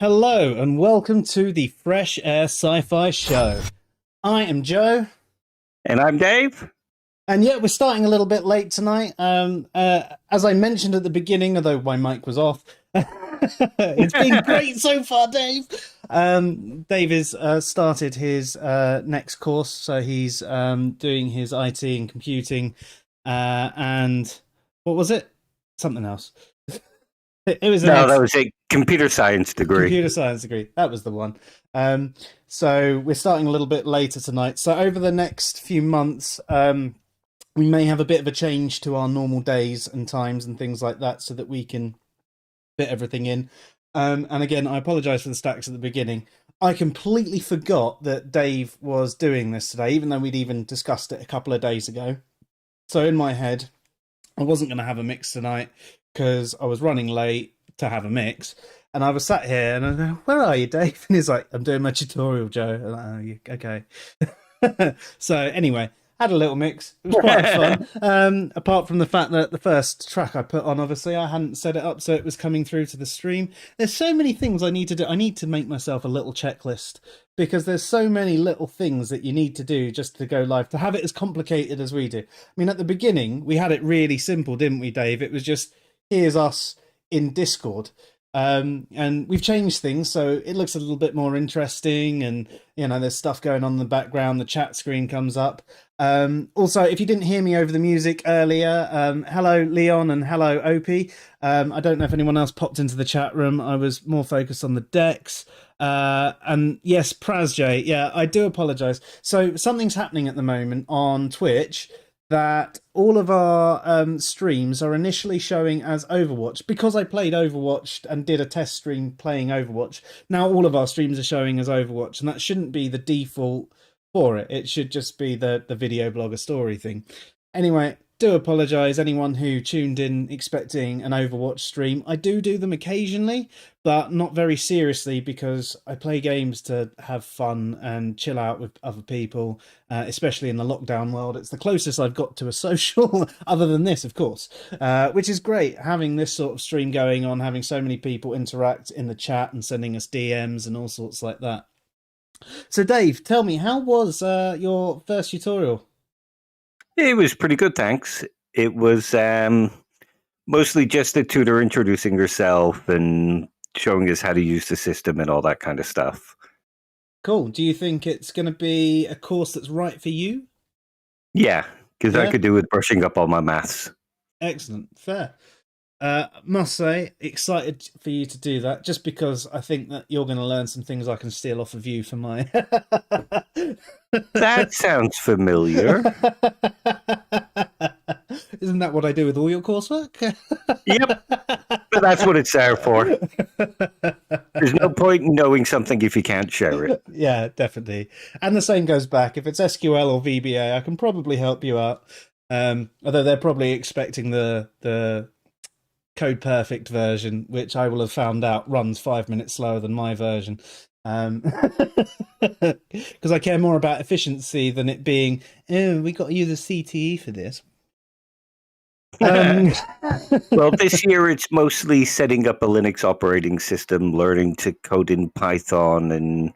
Hello and welcome to the Fresh Air Sci-Fi Show. I am Joe, And I'm Dave. and yeah, we're starting a little bit late tonight. As I mentioned at the beginning, although my mic was off, it's been great so far, Dave. Dave has started his next course, so he's doing his IT and computing, and what was it? Something else. It was an No, that was a computer science degree. computer science degree. That was the one. So we're starting a little bit later tonight. So over the next few months, we may have a bit of a change to our normal days and times and things like that, so that we can fit everything in. And again, I apologise for the stacks at the beginning. I completely forgot that Dave was doing this today, even though we'd even discussed it a couple of days ago. So in my head, I wasn't going to have a mix tonight because I was running late to have a mix. And I was sat here and I go, "Where are you, Dave?" And he's like, "I'm doing my tutorial, Joe." And I'm like, "Oh, okay." So anyway, had a little mix. It was quite fun. Apart from the fact that the first track I put on, obviously, I hadn't set it up so it was coming through to the stream. There's so many things I need to do. I need to make myself a little checklist because there's so many little things that you need to do just to go live, to have it as complicated as we do. I mean, at the beginning, we had it really simple, didn't we, Dave? It was just, here's us in Discord. And we've changed things so it looks a little bit more interesting, and there's stuff going on in the background. The chat screen comes up. Also, if you didn't hear me over the music earlier, hello Leon and hello Opie. I don't know if anyone else popped into the chat room. I was more focused on the decks. And yes, Prazj, yeah, I do apologize. So something's happening at the moment on Twitch, that all of our streams are initially showing as Overwatch. Because I played Overwatch and did a test stream playing Overwatch, now all of our streams are showing as Overwatch, and that shouldn't be the default for it. It should just be the video blogger story thing. Anyway, do apologise anyone who tuned in expecting an Overwatch stream. I do them occasionally, but not very seriously, because I play games to have fun and chill out with other people, especially in the lockdown world. It's the closest I've got to a social, other than this, of course, which is great, having this sort of stream going on, having so many people interact in the chat and sending us DMs and all sorts like that. So Dave, tell me, how was your first tutorial? It was pretty good, thanks. It was mostly just a tutor introducing herself and showing us how to use the system and all that kind of stuff. Cool. Do you think it's going to be a course that's right for you? Yeah, because Yeah? I could do with brushing up on my maths. Excellent. Fair. Must say, excited for you to do that, just because I think that you're going to learn some things I can steal off of you for my... That sounds familiar. Isn't that what I do with all your coursework? Yep, but that's what it's there for. There's no point in knowing something if you can't share it. Yeah, definitely. And the same goes back. If it's SQL or VBA, I can probably help you out. Although they're probably expecting the Code Perfect version, which I will have found out runs 5 minutes slower than my version. Because I care more about efficiency than it being, oh, we got to use a CTE for this. Well, this year it's mostly setting up a Linux operating system, learning to code in Python, and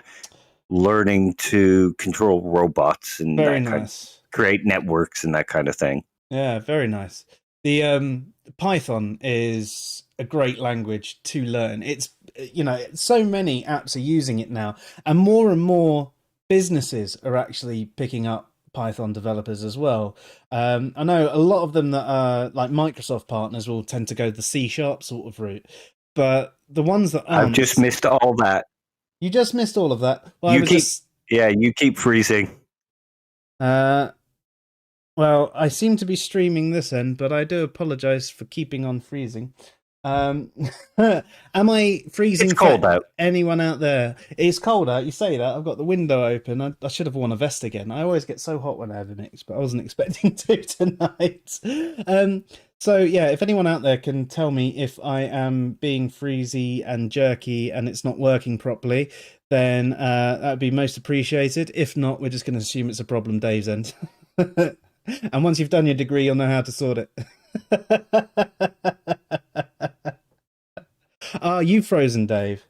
learning to control robots and Very nice. Create networks and that kind of thing. Yeah, very nice. The Python is a great language to learn. It's, so many apps are using it now, and more businesses are actually picking up Python developers as well. I know a lot of them that are like Microsoft partners will tend to go the C# sort of route, but the ones that aren't... I've just missed all that. You just missed all of that? Well, you keep freezing. Well, I seem to be streaming this end, but I do apologise for keeping on freezing. Am I freezing? It's cold out. Anyone out there? It's cold out. You say that. I've got the window open. I should have worn a vest again. I always get so hot when I have a mix, but I wasn't expecting to tonight. So yeah, if anyone out there can tell me if I am being freezy and jerky and it's not working properly, then that would be most appreciated. If not, we're just going to assume it's a problem Dave's end. And once you've done your degree, you'll know how to sort it. Are you frozen, Dave?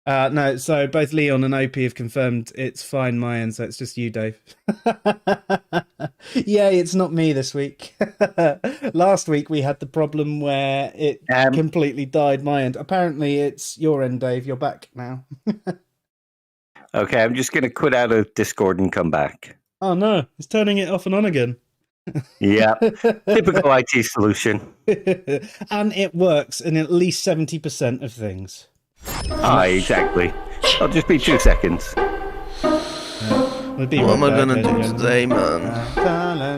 No, so both Leon and OP have confirmed it's fine my end, so it's just you, Dave. Yay, it's not me this week. Last week we had the problem where it Um, completely died my end. Apparently it's your end, Dave. You're back now. okay, I'm just going to quit out of Discord and come back. Oh no, it's turning it off and on again. Yeah, typical IT solution. And it works in at least 70% of things. Exactly. I'll just be 2 seconds. We'll be What right am I back, gonna ladies and do gentlemen. today, man?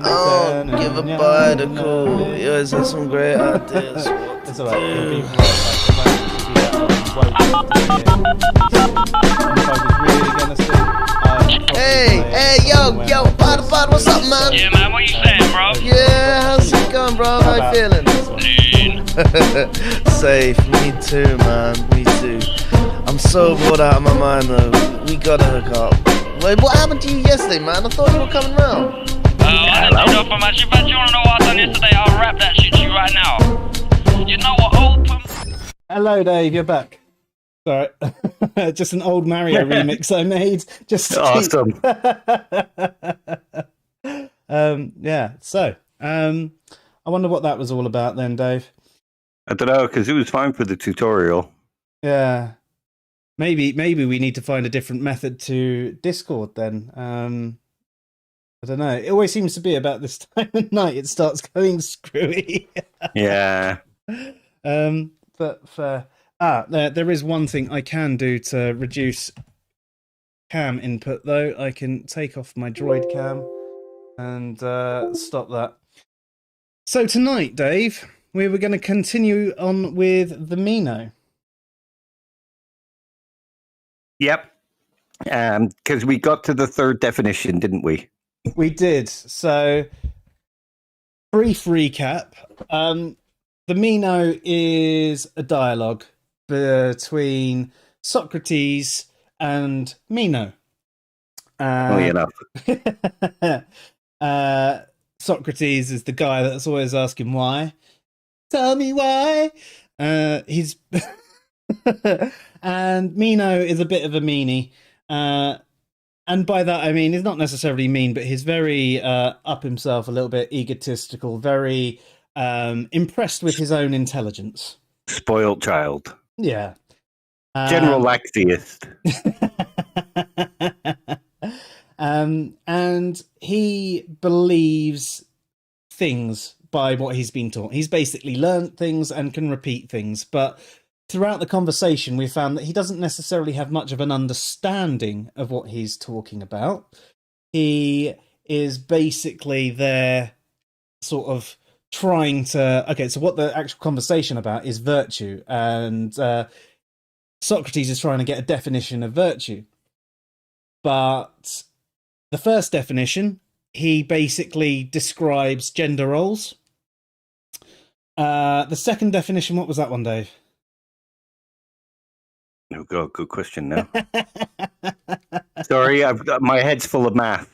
Oh, give a bite a call. You guys have some great ideas. What It's to alright, we'll be do? Hey, yo, pod, what's up, man? Yeah, man, what you saying, bro? Yeah, how's it going, bro? How you feeling? Safe, me too, man, me too. I'm so bored out of my mind, though. We gotta hook up. Wait, what happened to you yesterday, man? I thought you were coming round. I didn't know for my shit, but you wanna know what I done yesterday? I'll rap that shit to you right now. You know what, open... Hello, Dave, you're back. Sorry. Just an old Mario remix I made. Just to Awesome. yeah, so I wonder what that was all about then, Dave. I don't know, because it was fine for the tutorial. Yeah. Maybe we need to find a different method to Discord then. I don't know. It always seems to be about this time of night it starts going screwy. Yeah. But for there is one thing I can do to reduce cam input though. I can take off my droid cam and stop that. So tonight, Dave, we were going to continue on with the Meno. Yep. Because we got to the third definition, didn't we? We did. So, brief recap. The Meno is a dialogue between Socrates and Meno. Enough. Socrates is the guy that's always asking why. Tell me why. He's and Meno is a bit of a meanie. And by that I mean he's not necessarily mean, but he's very up himself, a little bit egotistical, very impressed with his own intelligence. Spoiled child. Yeah. General laxist. And he believes things by what he's been taught. He's basically learned things and can repeat things, but throughout the conversation we found that he doesn't necessarily have much of an understanding of what he's talking about. He is basically there sort of trying to... Okay, so what the actual conversation about is virtue, and Socrates is trying to get a definition of virtue. But the first definition, he basically describes gender roles. The second definition, what was that one, Dave? Oh god, good question now. Sorry, I've got my head's full of math.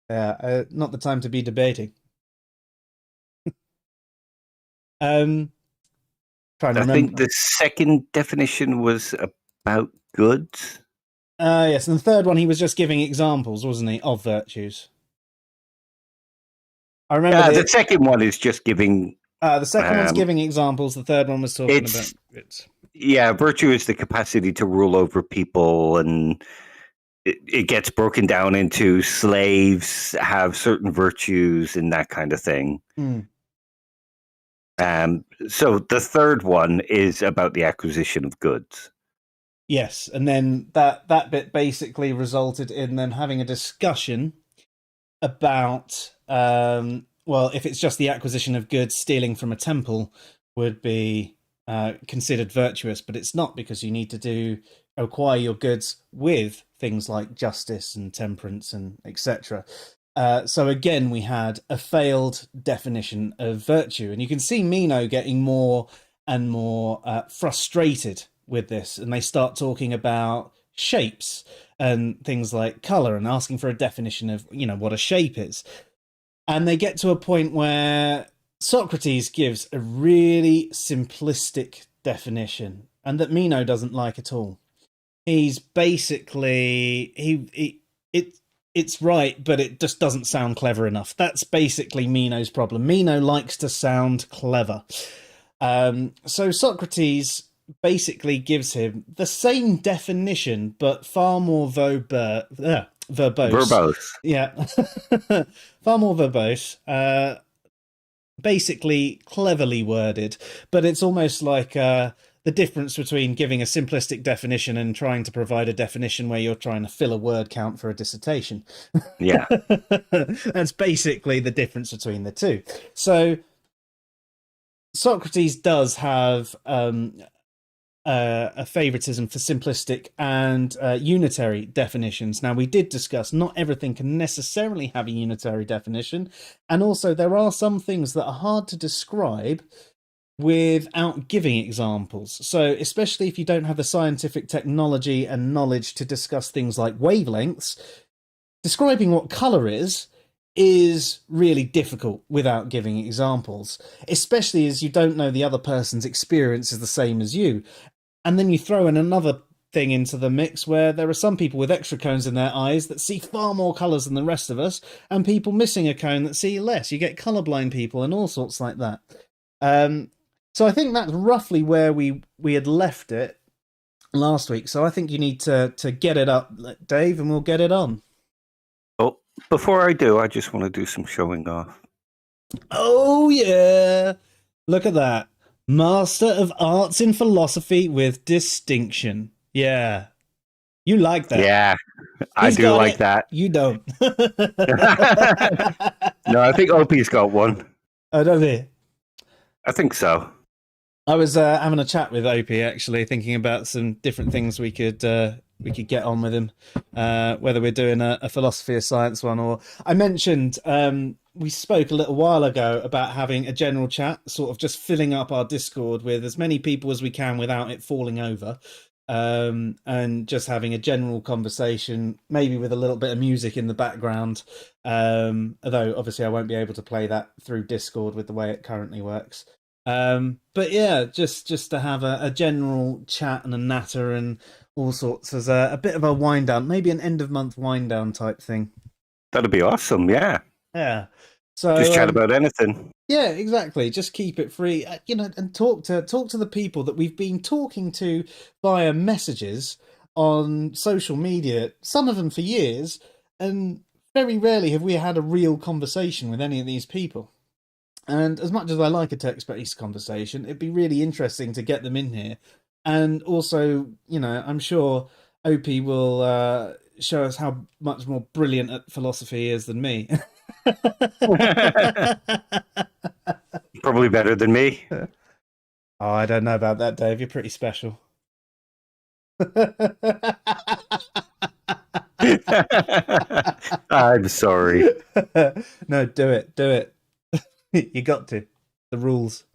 Yeah, not the time to be debating. Trying to remember. I think the second definition was about goods. Yes, and the third one he was just giving examples, wasn't he, of virtues? I remember The second one is just giving... the second one's giving examples, the third one was talking about it. Yeah, virtue is the capacity to rule over people, and it gets broken down into slaves have certain virtues and that kind of thing. Mm. So the third one is about the acquisition of goods. Yes, and then that bit basically resulted in them having a discussion about, well, if it's just the acquisition of goods, stealing from a temple would be considered virtuous, but it's not, because you need to acquire your goods with things like justice and temperance and etc. So again, we had a failed definition of virtue, and you can see Meno getting more and more frustrated with this, and they start talking about shapes and things like color and asking for a definition of, you know, what a shape is. And they get to a point where Socrates gives a really simplistic definition, and that Meno doesn't like at all. He's basically it's right, but it just doesn't sound clever enough. That's basically Meno's problem. Meno likes to sound clever. So Socrates basically gives him the same definition, but far more verbose. Verbose. Yeah. Far more verbose. Basically cleverly worded, but it's almost like the difference between giving a simplistic definition and trying to provide a definition where you're trying to fill a word count for a dissertation. Yeah. That's basically the difference between the two. So Socrates does have a favoritism for simplistic and unitary definitions. Now, we did discuss not everything can necessarily have a unitary definition, and also there are some things that are hard to describe without giving examples. So especially if you don't have the scientific technology and knowledge to discuss things like wavelengths, describing what color is really difficult without giving examples, especially as you don't know the other person's experience is the same as you. And then you throw in another thing into the mix where there are some people with extra cones in their eyes that see far more colours than the rest of us, and people missing a cone that see less. You get colourblind people and all sorts like that. So I think that's roughly where we had left it last week. So I think you need to get it up, Dave, and we'll get it on. Oh, before I do, I just want to do some showing off. Oh, yeah. Look at that. Master of Arts in Philosophy with distinction. Yeah. You like that. Yeah, I He's do got like it. that. You don't. No, I think Opie's got one. Oh, does he? I think so. I was having a chat with Opie, actually, thinking about some different things we could get on with him, whether we're doing a philosophy of science one, or I mentioned we spoke a little while ago about having a general chat, sort of just filling up our Discord with as many people as we can without it falling over, and just having a general conversation, maybe with a little bit of music in the background, although obviously I won't be able to play that through Discord with the way it currently works. But yeah, just to have a general chat and a natter and all sorts as a bit of a wind down, maybe an end of month wind down type thing. That'd be awesome. Yeah. So Just chat about anything. Yeah, exactly. Just keep it free, and talk to the people that we've been talking to via messages on social media. Some of them for years, and very rarely have we had a real conversation with any of these people. And as much as I like a text-based conversation, it'd be really interesting to get them in here. And also, I'm sure Opie will show us how much more brilliant at philosophy he is than me. Probably better than me. Oh, I don't know about that, Dave. You're pretty special. I'm sorry. No, do it. You got to. The rules.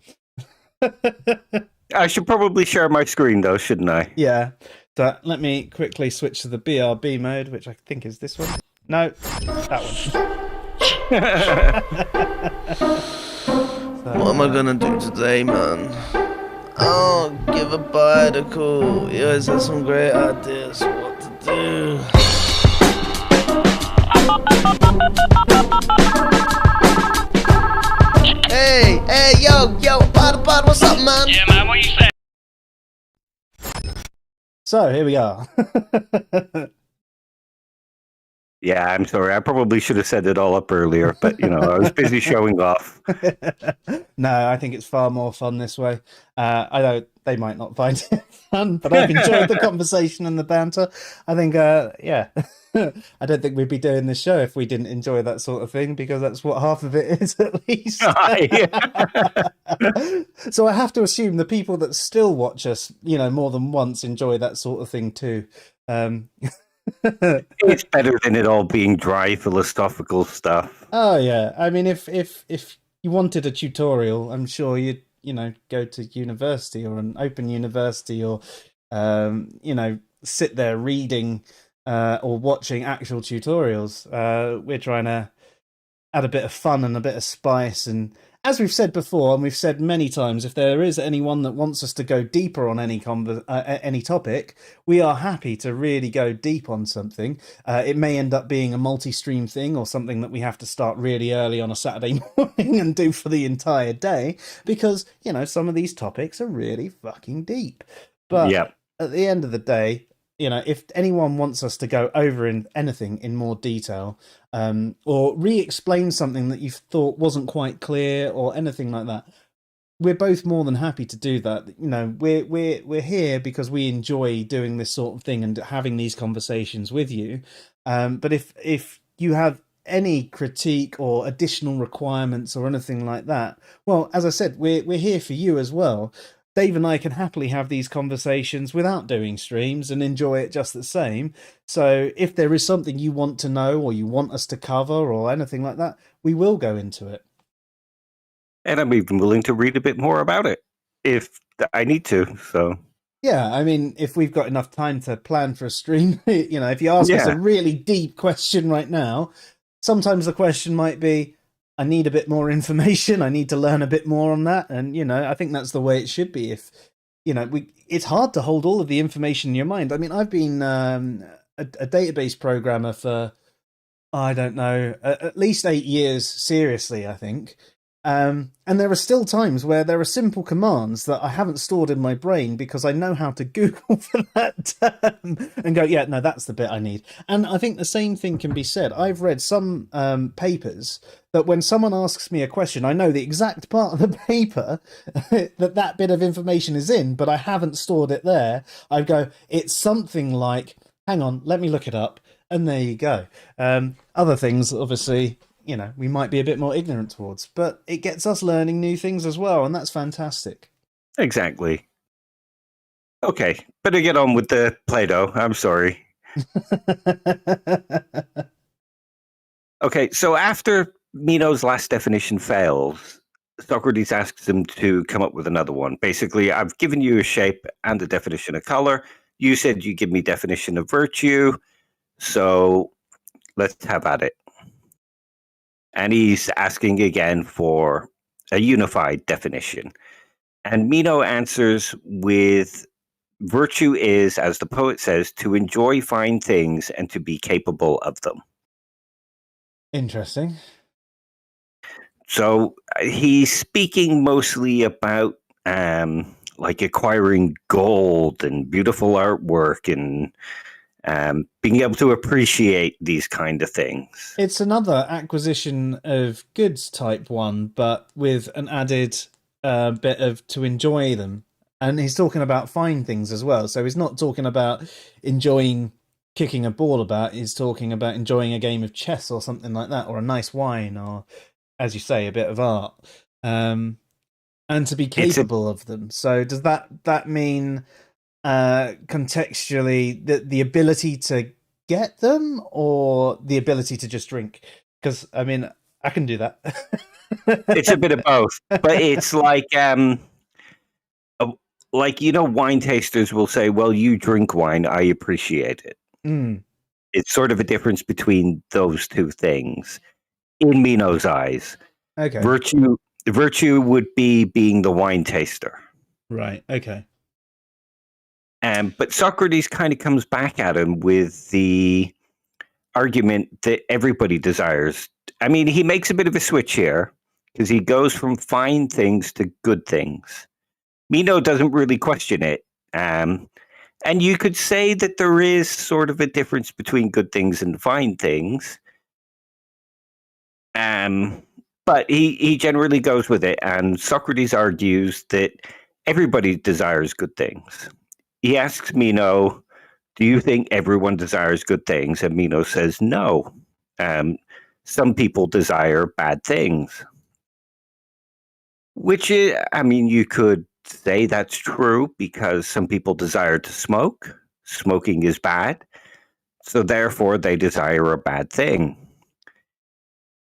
I should probably share my screen, though, shouldn't I? Yeah. So let me quickly switch to the BRB mode, which I think is this one. No, that one. What am I gonna do today, man? Oh, give a bite a call. You always have some great ideas for what to do. Hey, yo, pod, what's up, man? Yeah, man, what you say? So here we are. Yeah, I'm sorry. I probably should have set it all up earlier, but, I was busy showing off. No, I think it's far more fun this way. I know they might not find it fun, but I've enjoyed the conversation and the banter. I think, yeah. I don't think we'd be doing this show if we didn't enjoy that sort of thing, because that's what half of it is, at least. So I have to assume the people that still watch us, more than once enjoy that sort of thing too. It's better than it all being dry philosophical stuff. Oh yeah, I mean, if you wanted a tutorial, I'm sure you'd go to university or an open university, or sit there reading or watching actual tutorials. We're trying to add a bit of fun and a bit of spice and as we've said before, and we've said many times, if there is anyone that wants us to go deeper on any topic, we are happy to really go deep on something. It may end up being a multi-stream thing or something that we have to start really early on a Saturday morning and do for the entire day, because, you know, some of these topics are really fucking deep. But at the end of the day, you know, if anyone wants us to go over in anything in more detail, or re-explain something that you thought wasn't quite clear or anything like that, we're both more than happy to do that. You know, we're here because we enjoy doing this sort of thing and having these conversations with you. But if you have any critique or additional requirements or anything like that, well, as I said, we're here for you as well. Dave and I can happily have these conversations without doing streams and enjoy it just the same. So if there is something you want to know or you want us to cover or anything like that, we will go into it. And I'm even willing to read a bit more about it if I need to. So yeah, I mean, if we've got enough time to plan for a stream, you know, if you ask us a really deep question right now, sometimes the question might be, I need a bit more information. I need to learn a bit more on that. And, you know, I think that's the way it should be. If, you know, it's hard to hold all of the information in your mind. I mean, I've been a database programmer for, I don't know, at least 8 years, seriously, I think. And there are still times where there are simple commands that I haven't stored in my brain because I know how to Google for that term and go, yeah, no, that's the bit I need. And I think the same thing can be said. I've read some papers that when someone asks me a question, I know the exact part of the paper that bit of information is in, but I haven't stored it there. I go, it's something like, hang on, let me look it up. And there you go. Other things, obviously, you know, we might be a bit more ignorant towards, but it gets us learning new things as well, and that's fantastic. Exactly. Okay, better get on with the Plato. I'm sorry. Okay, so after Meno's last definition fails, Socrates asks him to come up with another one. Basically, I've given you a shape and a definition of color. You said you give me definition of virtue, so let's have at it. And he's asking again for a unified definition. And Meno answers with, virtue is, as the poet says, to enjoy fine things and to be capable of them. Interesting. So he's speaking mostly about like acquiring gold and beautiful artwork and being able to appreciate these kind of things. It's another acquisition of goods type one, but with an added bit of to enjoy them. And he's talking about fine things as well. So he's not talking about enjoying kicking a ball about. He's talking about enjoying a game of chess or something like that, or a nice wine, or, as you say, a bit of art. And to be capable of them. So does that mean contextually the ability to get them or the ability to just drink? Because I mean, I can do that. It's a bit of both, but it's like you know, wine tasters will say, well, you drink wine, I appreciate it. It's sort of a difference between those two things in Meno's eyes. Okay. Virtue would be being the wine taster. Right. Okay. But Socrates kind of comes back at him with the argument that everybody desires. I mean, he makes a bit of a switch here because he goes from fine things to good things. Meno doesn't really question it. And you could say that there is sort of a difference between good things and fine things. But he generally goes with it. And Socrates argues that everybody desires good things. He asks Meno, do you think everyone desires good things? And Meno says, no. Some people desire bad things. Which is, I mean, you could say that's true because some people desire to smoke. Smoking is bad. So therefore, they desire a bad thing.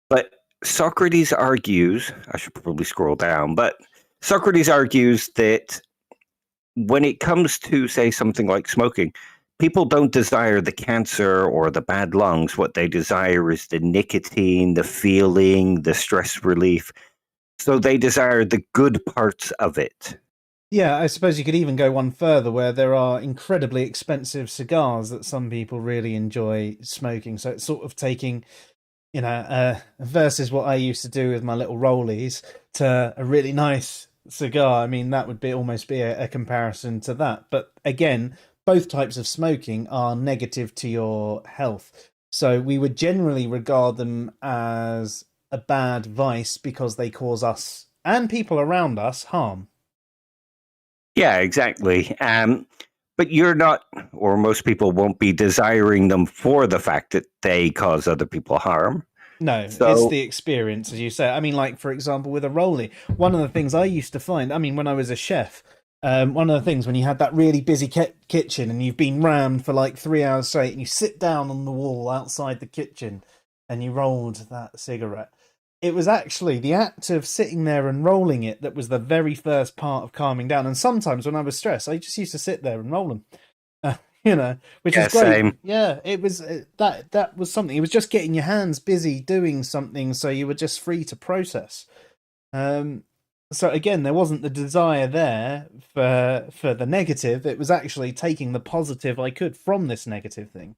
But Socrates argues, I should probably scroll down, but Socrates argues that when it comes to, say, something like smoking, people don't desire the cancer or the bad lungs. What they desire is the nicotine, the feeling, the stress relief. So they desire the good parts of it. Yeah, I suppose you could even go one further where there are incredibly expensive cigars that some people really enjoy smoking. So it's sort of taking, versus what I used to do with my little rollies to a really nice cigar. I mean, that would almost be a comparison to that. But again, both types of smoking are negative to your health. So we would generally regard them as a bad vice because they cause us and people around us harm. Yeah, exactly. But you're not, or most people won't be desiring them for the fact that they cause other people harm. No, it's So, the experience, as you say. I mean, like, for example, with a rollie, one of the things I used to find, I mean, when I was a chef, one of the things when you had that really busy kitchen and you've been rammed for like 3 hours straight and you sit down on the wall outside the kitchen and you rolled that cigarette, it was actually the act of sitting there and rolling it that was the very first part of calming down. And sometimes when I was stressed, I just used to sit there and roll them. Which yeah, is great. same. Yeah, it was that was something. It was just getting your hands busy doing something, so you were just free to process. So again, there wasn't the desire there for the negative. It was actually taking the positive I could from this negative thing.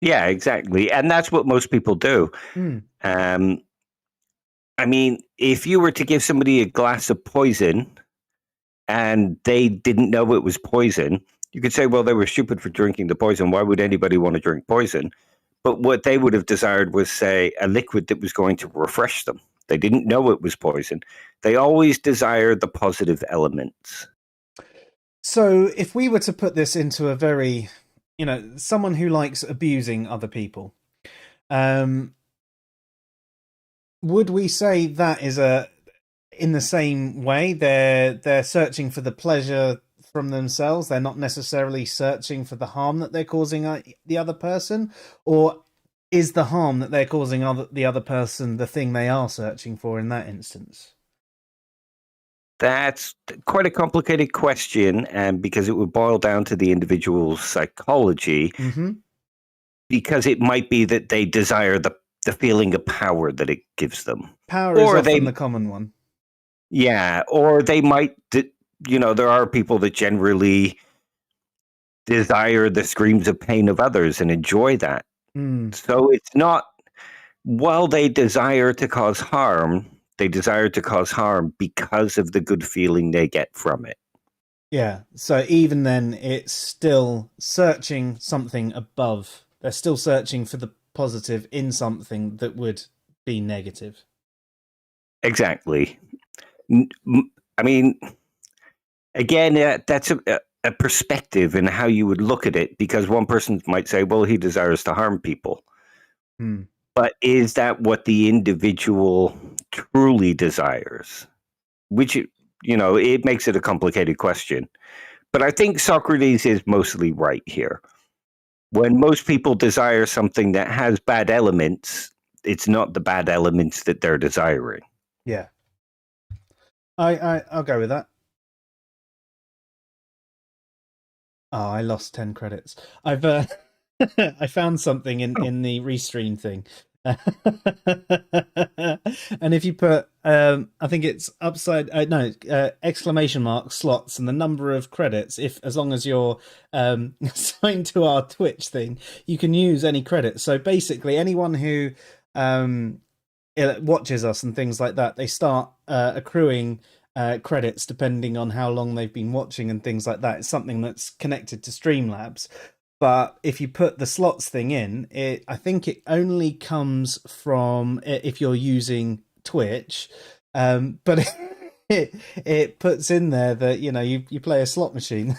Yeah, exactly. And that's what most people do. I mean, if you were to give somebody a glass of poison and they didn't know it was poison, you could say, well, they were stupid for drinking the poison. Why would anybody want to drink poison? But what they would have desired was, say, a liquid that was going to refresh them. They didn't know it was poison. They always desire the positive elements. So if we were to put this into a very, someone who likes abusing other people, would we say that is in the same way they're searching for the pleasure from themselves? They're not necessarily searching for the harm that they're causing the other person, or is the harm that they're causing the other person the thing they are searching for in that instance? That's quite a complicated question, and because it would boil down to the individual's psychology, because it might be that they desire the feeling of power that it gives them. Power is often the common one. Yeah, or they might, there are people that generally desire the screams of pain of others and enjoy that. So it's not, while they desire to cause harm, they desire to cause harm because of the good feeling they get from it. Yeah, so even then, it's still searching something above. They're still searching for the positive in something that would be negative. Exactly. I mean, again, that's a perspective in how you would look at it, because one person might say, well, he desires to harm people. But is that what the individual truly desires? Which, it makes it a complicated question. But I think Socrates is mostly right here. When most people desire something that has bad elements, it's not the bad elements that they're desiring. Yeah. I'll go with that. Oh, I lost 10 credits. I've I found something in the restream thing. And if you put I think it's exclamation mark slots and the number of credits, as long as you're signed to our Twitch thing, you can use any credits. So basically anyone who watches us and things like that, they start accruing credits depending on how long they've been watching and things like that. It's something that's connected to Streamlabs. But if you put the slots thing in, I think it only comes from if you're using Twitch. But it puts in there that, you play a slot machine.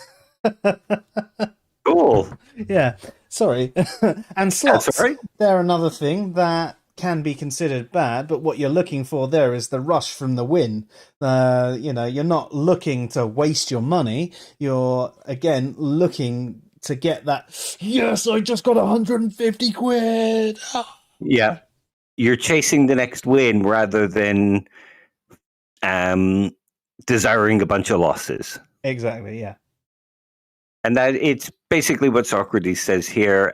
Cool. Yeah. Sorry. And slots, That's all right. They're another thing that can be considered bad, but what you're looking for there is the rush from the win. You're not looking to waste your money. You're, again, looking to get that, yes, I just got 150 quid. Yeah. You're chasing the next win rather than desiring a bunch of losses. Exactly, yeah. And that it's basically what Socrates says here.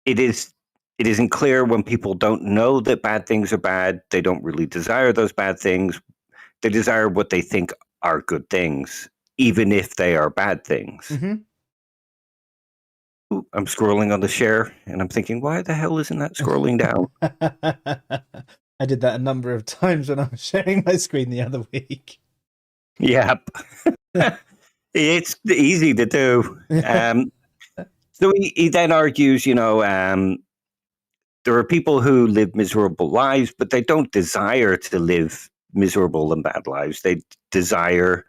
It is it isn't clear when people don't know that bad things are bad. They don't really desire those bad things. They desire what they think are good things, even if they are bad things. Mm-hmm. Ooh, I'm scrolling on the share, and I'm thinking, why the hell isn't that scrolling down? I did that a number of times when I was sharing my screen the other week. Yep. It's easy to do. So he then argues, there are people who live miserable lives, but they don't desire to live miserable and bad lives. They desire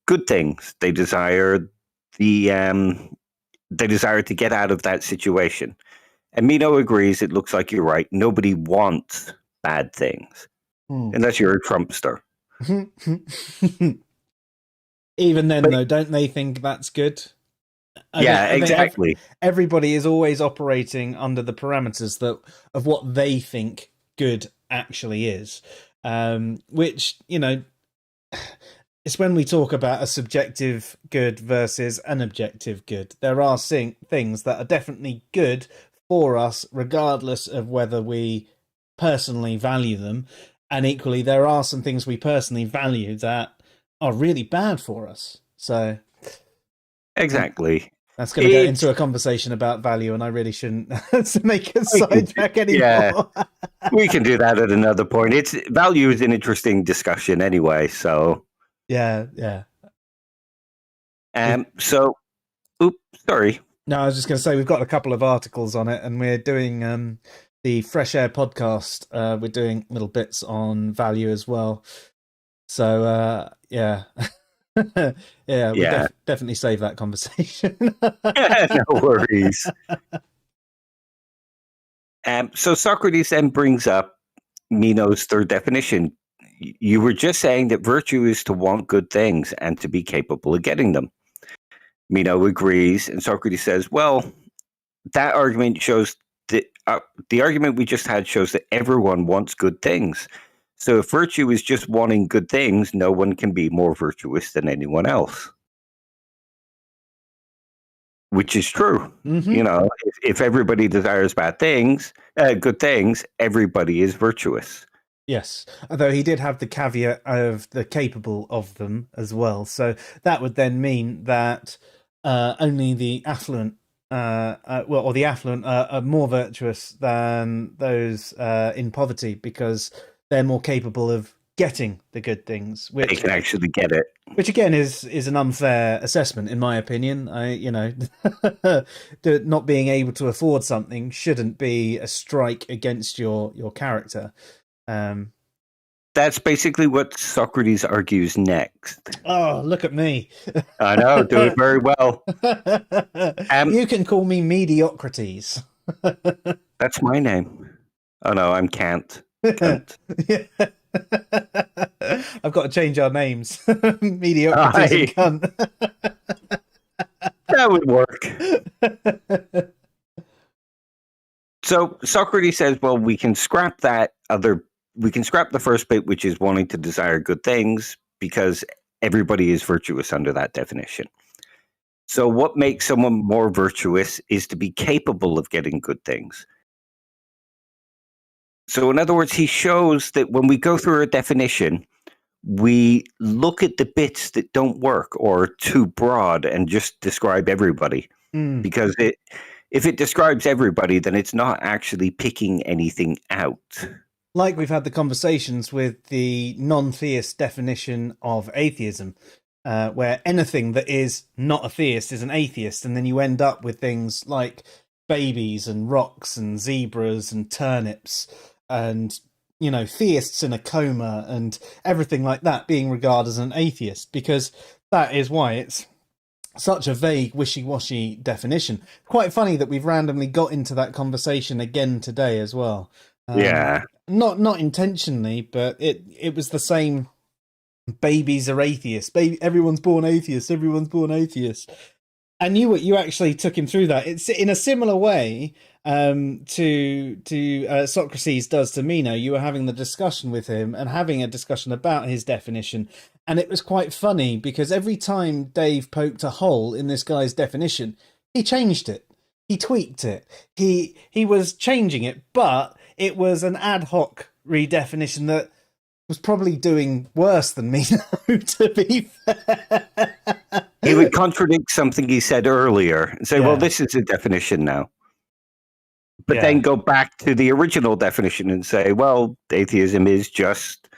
good things. They desire they desire to get out of that situation. And Meno agrees. It looks like you're right. Nobody wants bad things unless you're a Trumpster. Even then, though, don't they think that's good? I think exactly. Everybody is always operating under the parameters of what they think good actually is, which, it's when we talk about a subjective good versus an objective good. There are things that are definitely good for us, regardless of whether we personally value them. And equally, there are some things we personally value that are really bad for us. So exactly. That's going to go into a conversation about value, and I really shouldn't make a sidetrack anymore. Yeah, we can do that at another point. Value is an interesting discussion anyway. So yeah. So, oops, sorry. No, I was just going to say we've got a couple of articles on it, and we're doing the Fresh Air podcast. We're doing little bits on value as well. So yeah. Definitely save that conversation. No worries. So Socrates then brings up Meno's third definition. You were just saying that virtue is to want good things and to be capable of getting them. Meno agrees, and Socrates says, well, that argument shows that the argument we just had shows that everyone wants good things. So if virtue is just wanting good things, no one can be more virtuous than anyone else. Which is true. Mm-hmm. If everybody desires good things, everybody is virtuous. Yes, although he did have the caveat of the capable of them as well. So that would then mean that only the affluent, or the affluent are more virtuous than those in poverty, because they're more capable of getting the good things. They can actually get it. Which again is an unfair assessment, in my opinion. Not being able to afford something shouldn't be a strike against your character. That's basically what Socrates argues next. Oh, look at me. I know, doing very well. You can call me Mediocrities. That's my name. Oh no, I'm Kant. Yeah. I've got to change our names. Mediocrities and cunt. That would work. So Socrates says, well, we can scrap the first bit, which is wanting to desire good things, because everybody is virtuous under that definition. So what makes someone more virtuous is to be capable of getting good things. So in other words, he shows that when we go through a definition, we look at the bits that don't work or are too broad and just describe everybody. Because if it describes everybody, then it's not actually picking anything out. Like we've had the conversations with the non-theist definition of atheism, where anything that is not a theist is an atheist, and then you end up with things like babies and rocks and zebras and turnips and theists in a coma and everything like that being regarded as an atheist, because that is why it's such a vague, wishy-washy definition. Quite funny that we've randomly got into that conversation again today as well. Not intentionally, but it was the same. Babies are atheists. Everyone's born atheist. Everyone's born atheist. And you actually took him through that. It's in a similar way to Socrates does to Meno. You were having the discussion with him and having a discussion about his definition, and it was quite funny because every time Dave poked a hole in this guy's definition, he changed it. he tweaked it. He was changing it, but it was an ad hoc redefinition that was probably doing worse than Meno, to be fair. He would contradict something he said earlier and say, well, this is a definition now. But then go back to the original definition and say, well, atheism is just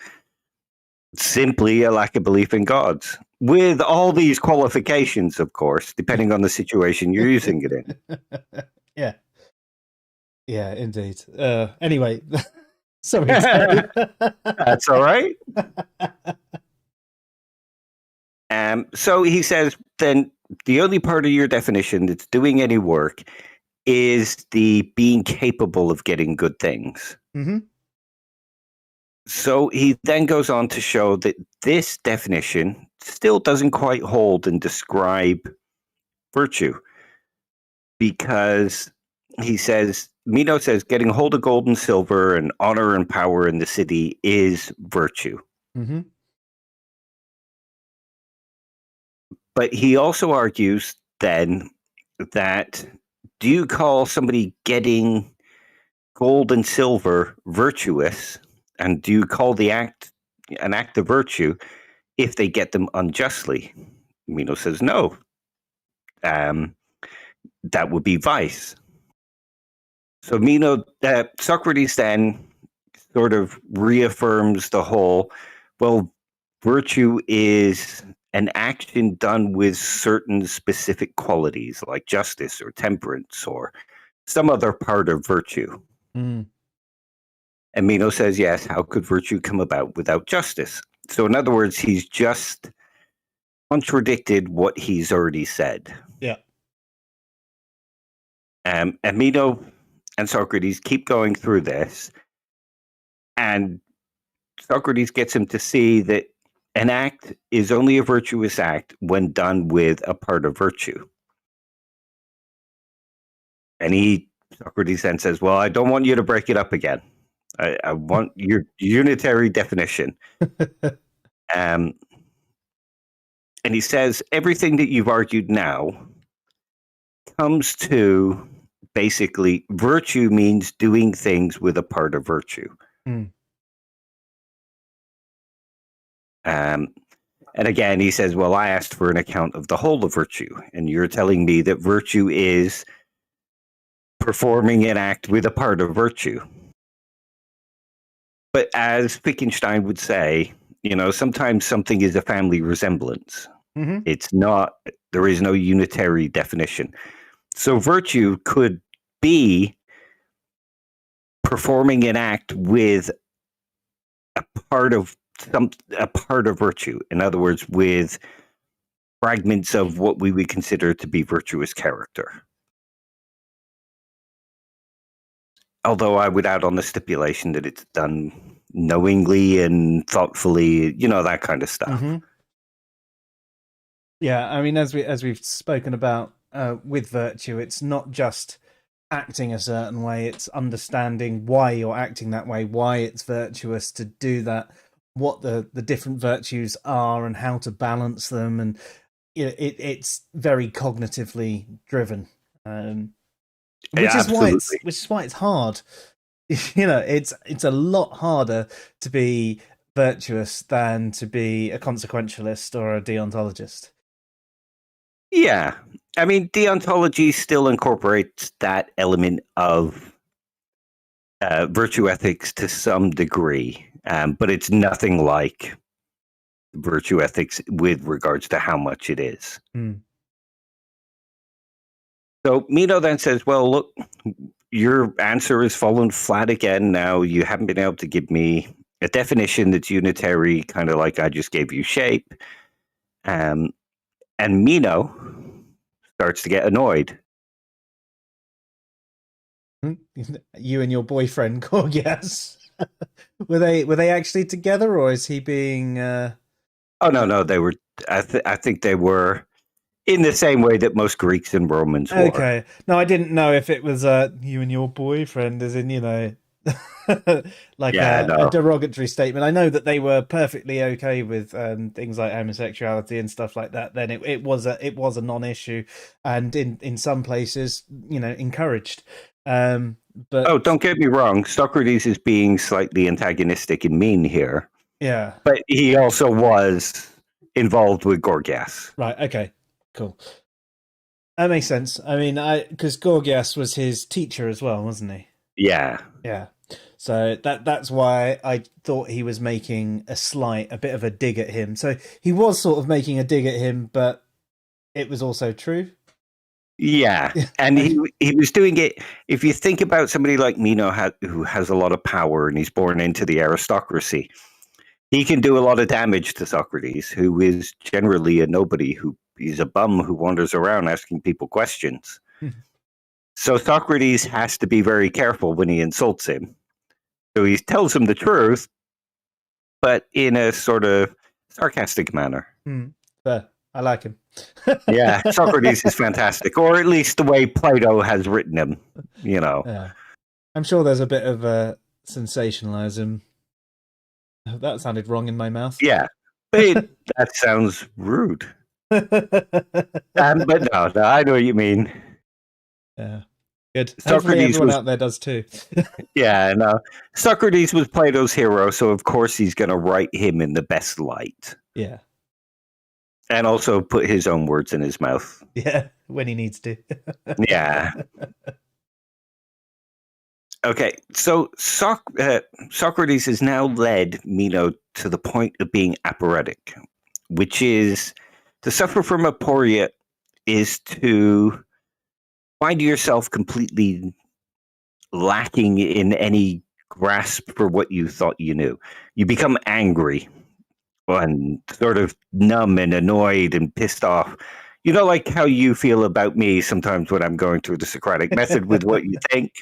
simply a lack of belief in gods. With all these qualifications, of course, depending on the situation you're using it in. Yeah. Yeah, indeed. Anyway, sorry, Terry. That's all right. So he says, then the only part of your definition that's doing any work is the being capable of getting good things. Mm-hmm. So he then goes on to show that this definition still doesn't quite hold and describe virtue, because he says, Meno says, getting hold of gold and silver and honor and power in the city is virtue. Mm-hmm. But he also argues then that, do you call somebody getting gold and silver virtuous? And do you call the act an act of virtue if they get them unjustly? Meno says no. That would be vice. So Socrates then sort of reaffirms the whole, well, virtue is an action done with certain specific qualities like justice or temperance or some other part of virtue. Mm. And Meno says, yes, how could virtue come about without justice? So in other words, he's just contradicted what he's already said. Yeah. And Meno and Socrates keep going through this. And Socrates gets him to see that an act is only a virtuous act when done with a part of virtue. And Socrates then says, well, I don't want you to break it up again. I want your unitary definition. And he says, everything that you've argued now comes to basically virtue means doing things with a part of virtue. Mm. And again, he says, well, I asked for an account of the whole of virtue, and you're telling me that virtue is performing an act with a part of virtue. But as Wittgenstein would say, sometimes something is a family resemblance. Mm-hmm. It's not, there is no unitary definition. So virtue could be performing an act with a part of virtue. In other words, with fragments of what we would consider to be virtuous character. Although I would add on the stipulation that it's done knowingly and thoughtfully, that kind of stuff. Mm-hmm. Yeah, I mean, as we've spoken about with virtue, it's not just acting a certain way, it's understanding why you're acting that way, why it's virtuous to do that, what the different virtues are and how to balance them, and it's very cognitively driven. Which is why it's hard. It's a lot harder to be virtuous than to be a consequentialist or a deontologist. Yeah. I mean, deontology still incorporates that element of virtue ethics to some degree, but it's nothing like virtue ethics with regards to how much it is. Mm. So Meno then says, well, look, your answer has fallen flat again now. You haven't been able to give me a definition that's unitary, kind of like I just gave you shape. And Meno starts to get annoyed. You and your boyfriend, yes. Were they actually together, or is he being... Oh, no, they were... I think they were... in the same way that most Greeks and Romans were. Okay. No, I didn't know if it was you and your boyfriend, as in, like Yeah, a no. derogatory statement. I know that they were perfectly okay with things like homosexuality and stuff like that. Then it was a non-issue, and in some places, encouraged. But Oh, don't get me wrong. Socrates is being slightly antagonistic and mean here, yeah, but he also was involved with Gorgias. right, okay, cool. That makes sense. I mean, because Gorgias was his teacher as well, wasn't he? Yeah. Yeah. So that's why I thought he was making a bit of a dig at him. So he was sort of making a dig at him, but it was also true. Yeah, and he was doing it. If you think about somebody like Meno, who has a lot of power and he's born into the aristocracy, he can do a lot of damage to Socrates, who is generally a nobody. He's a bum who wanders around asking people questions. So Socrates has to be very careful when he insults him. So he tells him the truth, but in a sort of sarcastic manner. Fair. I like him. Yeah, Socrates is fantastic, or at least the way Plato has written him. Yeah. I'm sure there's a bit of sensationalism. That sounded wrong in my mouth. Yeah, but that sounds rude. But no, I know what you mean. Yeah, good. Hopefully Socrates everyone was, out there does too. yeah, no. Socrates was Plato's hero, so of course he's going to write him in the best light. Yeah. And also put his own words in his mouth. Yeah, when he needs to. Yeah. Okay, so Socrates has now led Meno to the point of being aporetic, which is to suffer from aporia is to find yourself completely lacking in any grasp for what you thought you knew. You become angry and sort of numb and annoyed and pissed off. Like how you feel about me sometimes when I'm going through the Socratic method with what you think.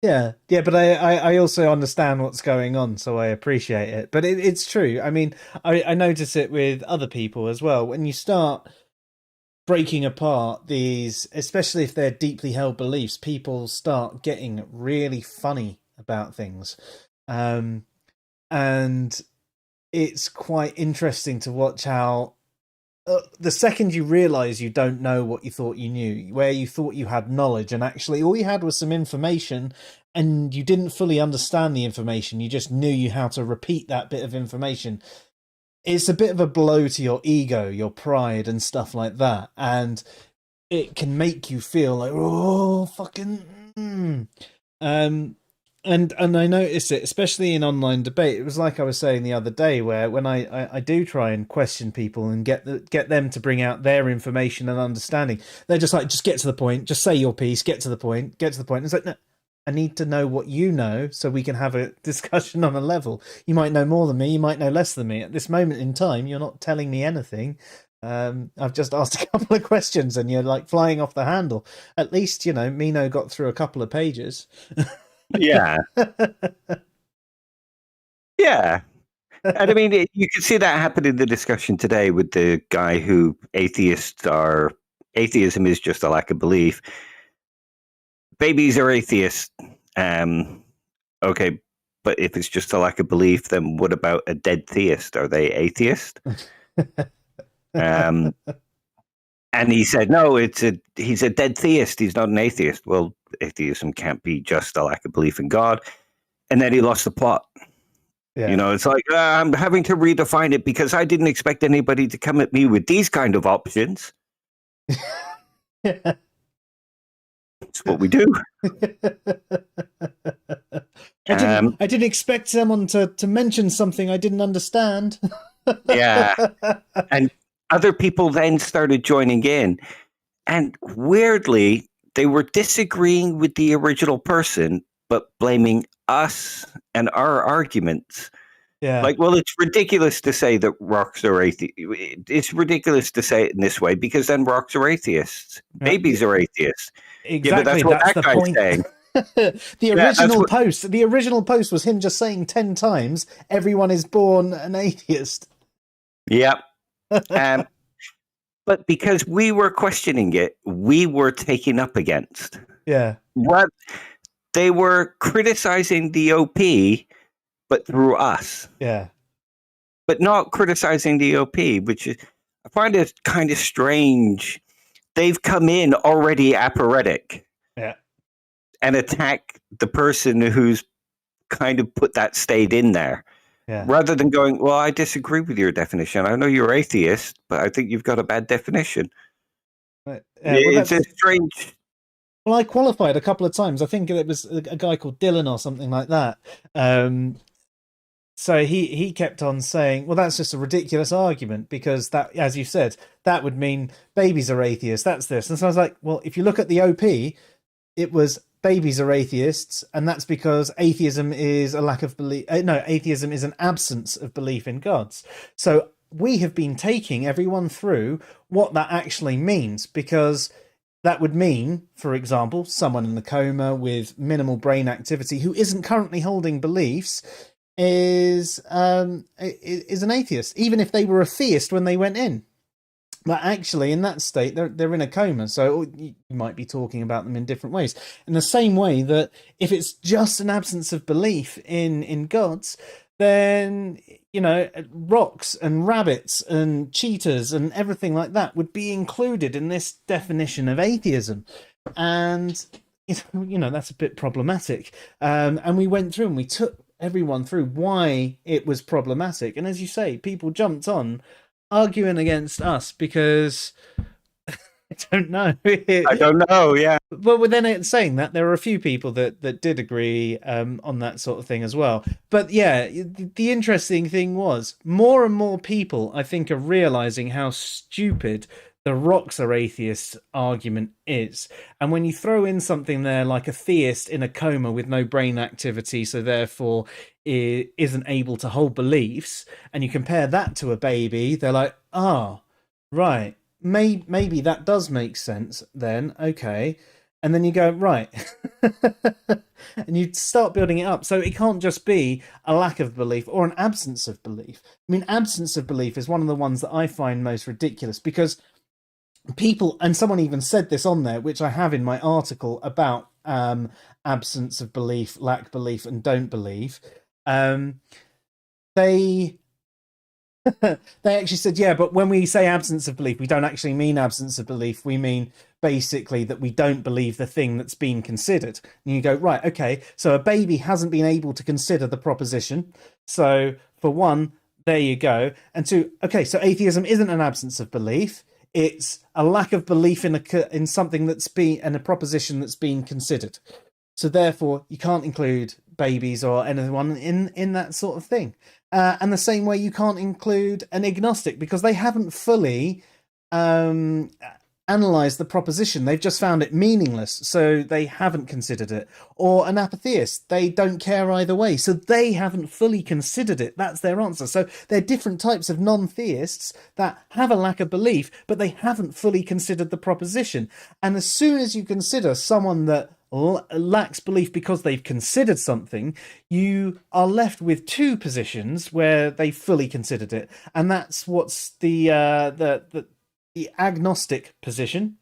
Yeah, but I also understand what's going on, so I appreciate it. But it's true. I mean, I notice it with other people as well. When you start breaking apart these, especially if they're deeply held beliefs, people start getting really funny about things. And it's quite interesting to watch how the second you realize you don't know what you thought you knew, where you thought you had knowledge, and actually all you had was some information and you didn't fully understand the information, you just knew you how to repeat that bit of information. It's a bit of a blow to your ego, your pride and stuff like that, and it can make you feel like, oh, fucking And I notice it, especially in online debate. It was like I was saying the other day, where when I do try and question people and get them to bring out their information and understanding, they're just like, just get to the point, just say your piece, get to the point. It's like, no, I need to know what you know so we can have a discussion on a level. You might know more than me, you might know less than me. At this moment in time, you're not telling me anything. I've just asked a couple of questions and you're like flying off the handle. At least, Meno got through a couple of pages. Yeah. Yeah. And I mean, you can see that happen in the discussion today with the guy who atheism is just a lack of belief. Babies are atheists. Okay, but if it's just a lack of belief, then what about a dead theist? Are they atheist? And he said, no, he's a dead theist. He's not an atheist. Well, atheism can't be just a lack of belief in God. And then he lost the plot. Yeah. It's like, I'm having to redefine it because I didn't expect anybody to come at me with these kind of options. That's what we do. I didn't expect someone to mention something I didn't understand. Yeah. And other people then started joining in. And weirdly, they were disagreeing with the original person, but blaming us and our arguments. Yeah. Like, well, it's ridiculous to say that rocks are atheists. It's ridiculous to say it in this way because then rocks are atheists. Babies are atheists. Exactly. Yeah, but that's what the that guy's point. saying. The original post was him just saying 10 times, everyone is born an atheist. Yep. But because we were questioning it, we were taken up against. Yeah. What they were criticizing the OP, but through us. Yeah. But not criticizing the OP, which is, I find it kind of strange. They've come in already apparetic. Yeah. And attack the person who's kind of put that state in there. Yeah. Rather than going, well, I disagree with your definition. I know you're atheist, but I think you've got a bad definition. Well, It's a strange... Well, I qualified a couple of times. I think it was a guy called Dylan or something like that. So he kept on saying, well, that's just a ridiculous argument because that, as you said, that would mean babies are atheists. That's this. And so I was like, well, if you look at the OP, it was babies are atheists, and that's because atheism is a lack of belief. No, atheism is an absence of belief in gods. So we have been taking everyone through what that actually means, because that would mean, for example, someone in a coma with minimal brain activity who isn't currently holding beliefs is an atheist, even if they were a theist when they went in. But actually, in that state, they're in a coma, so you might be talking about them in different ways. In the same way that if it's just an absence of belief in gods, then, you know, rocks and rabbits and cheetahs and everything like that would be included in this definition of atheism. And, you know, that's a bit problematic. And we went through and we took everyone through why it was problematic. And as you say, people jumped on arguing against us because I don't know. I don't know, yeah. But then it's saying that there are a few people that did agree on that sort of thing as well. But yeah, the interesting thing was more and more people, I think, are realizing how stupid the rocks are atheists argument is. And when you throw in something there like a theist in a coma with no brain activity, so therefore isn't able to hold beliefs, and you compare that to a baby, they're like, right, maybe that does make sense then, okay. And then you go, right. And you start building it up. So it can't just be a lack of belief or an absence of belief. I mean, absence of belief is one of the ones that I find most ridiculous, because people, and someone even said this on there, which I have in my article about absence of belief, lack belief, and don't believe. They actually said, yeah, but when we say absence of belief, we don't actually mean absence of belief. We mean basically that we don't believe the thing that's been considered. And you go, right, okay, so a baby hasn't been able to consider the proposition. So for one, there you go. And two, okay, so atheism isn't an absence of belief. It's a lack of belief in something that's been, and a proposition that's been considered. So therefore, you can't include babies or anyone in that sort of thing. And the same way you can't include an agnostic, because they haven't fully analysed the proposition. They've just found it meaningless, so they haven't considered it. Or an apatheist, they don't care either way, so they haven't fully considered it. That's their answer. So they're different types of non-theists that have a lack of belief, but they haven't fully considered the proposition. And as soon as you consider someone that lacks belief because they've considered something, you are left with two positions where they fully considered it, and that's what's the agnostic position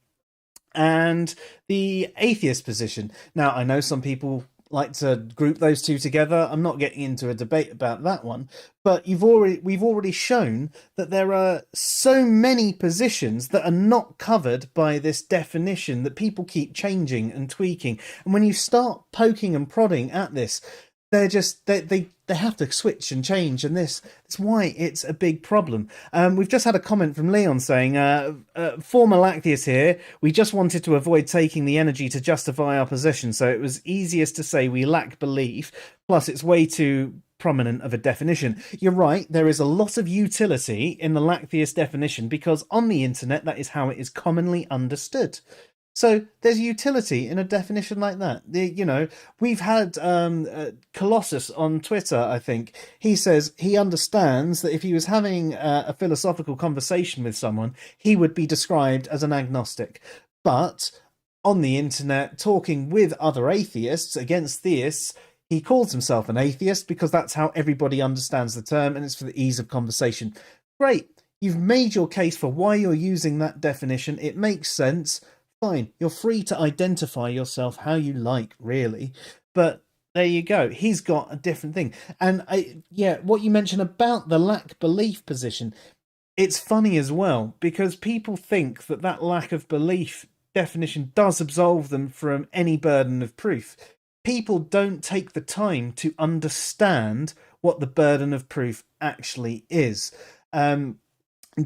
and the atheist position. Now, I know some people like to group those two together. I'm not getting into a debate about that one, but we've already shown that there are so many positions that are not covered by this definition that people keep changing and tweaking. And when you start poking and prodding at this, they're just they have to switch and change, and that's why it's a big problem. We've just had a comment from Leon saying, former Lacteus here, we just wanted to avoid taking the energy to justify our position, so it was easiest to say we lack belief, plus it's way too prominent of a definition. You're right, there is a lot of utility in the Lacteus definition, because on the internet that is how it is commonly understood. So there's utility in a definition like that. We've had Colossus on Twitter, I think. He says he understands that if he was having a philosophical conversation with someone, he would be described as an agnostic. But on the internet, talking with other atheists against theists, he calls himself an atheist because that's how everybody understands the term, and it's for the ease of conversation. Great. You've made your case for why you're using that definition. It makes sense. Fine, you're free to identify yourself how you like, really. But there you go. He's got a different thing. And what you mentioned about the lack belief position, it's funny as well, because people think that lack of belief definition does absolve them from any burden of proof. People don't take the time to understand what the burden of proof actually is.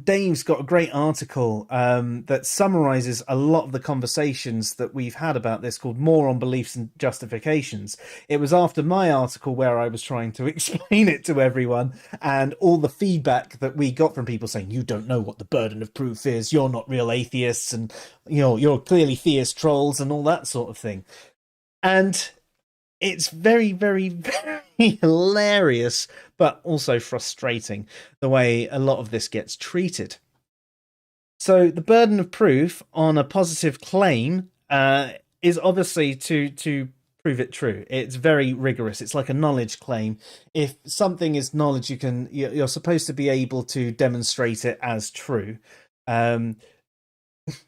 Dave's got a great article that summarizes a lot of the conversations that we've had about this, called More on Beliefs and Justifications. It was after my article where I was trying to explain it to everyone, and all the feedback that we got from people saying, you don't know what the burden of proof is, you're not real atheists, and you're clearly theist trolls and all that sort of thing. And it's very, very, very hilarious, but also frustrating, the way a lot of this gets treated. So the burden of proof on a positive claim is obviously to prove it true. It's very rigorous. It's like a knowledge claim. If something is knowledge, you're supposed to be able to demonstrate it as true.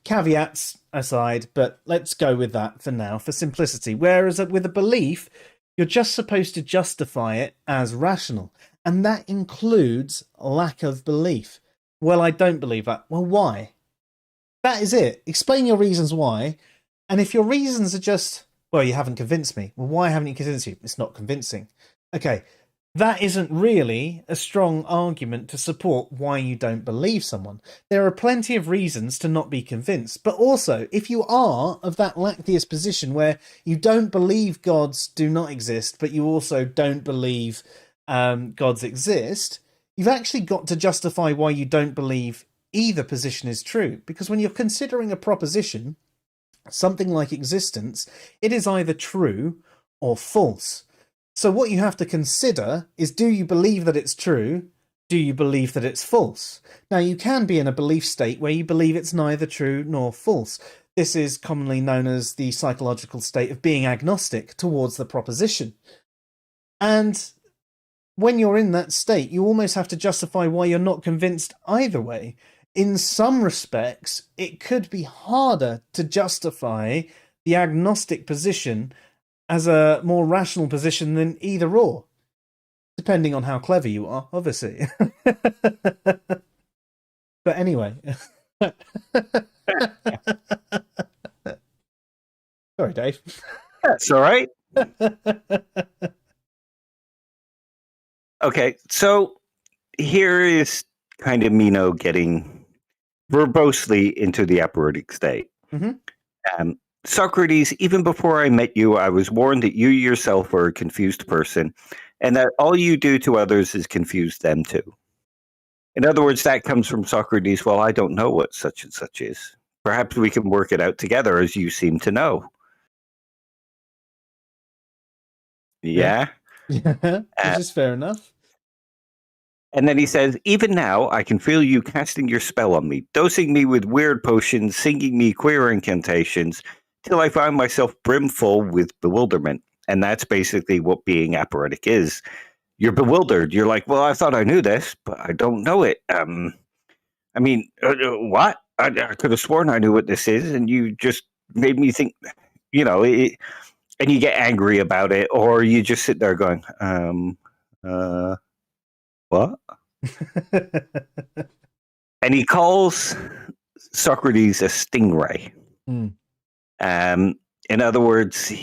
Caveats aside, but let's go with that for now, for simplicity. Whereas with a belief, you're just supposed to justify it as rational, and that includes lack of belief. Well, I don't believe that. Well, why? That is it. Explain your reasons why. And if your reasons are just, well, you haven't convinced me. Well, why haven't you convinced you? It's not convincing. Okay, that isn't really a strong argument to support why you don't believe someone. There are plenty of reasons to not be convinced. But also, if you are of that lactheist position where you don't believe gods do not exist, but you also don't believe gods exist, you've actually got to justify why you don't believe either position is true. Because when you're considering a proposition, something like existence, it is either true or false. So what you have to consider is, do you believe that it's true? Do you believe that it's false? Now, you can be in a belief state where you believe it's neither true nor false. This is commonly known as the psychological state of being agnostic towards the proposition. And when you're in that state, you almost have to justify why you're not convinced either way. In some respects, it could be harder to justify the agnostic position as a more rational position than either or, depending on how clever you are, obviously. But anyway. Sorry, Dave. That's all right. Okay, so here is kind of Meno getting verbosely into the aporitic state. Mm-hmm. Socrates, even before I met you, I was warned that you yourself are a confused person, and that all you do to others is confuse them too. In other words, that comes from Socrates. Well, I don't know what such and such is. Perhaps we can work it out together, as you seem to know. Yeah? Yeah, which is fair enough. And then he says, even now, I can feel you casting your spell on me, dosing me with weird potions, singing me queer incantations, till I find myself brimful with bewilderment. And that's basically what being aporitic is. You're bewildered. You're like, well, I thought I knew this, but I don't know it. What? I could have sworn I knew what this is, and you just made me think, and you get angry about it, or you just sit there going, what? And he calls Socrates a stingray. In other words,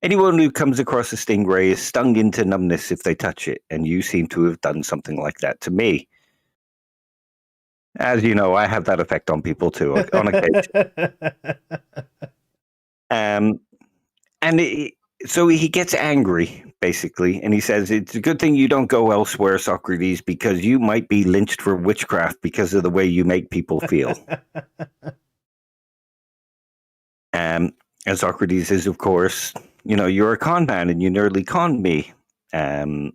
anyone who comes across a stingray is stung into numbness if they touch it, and you seem to have done something like that to me. As you know, I have that effect on people too, on occasion. So he gets angry, basically, and he says, it's a good thing you don't go elsewhere, Socrates, because you might be lynched for witchcraft because of the way you make people feel. And Socrates is, of course, you're a con man and you nearly conned me. And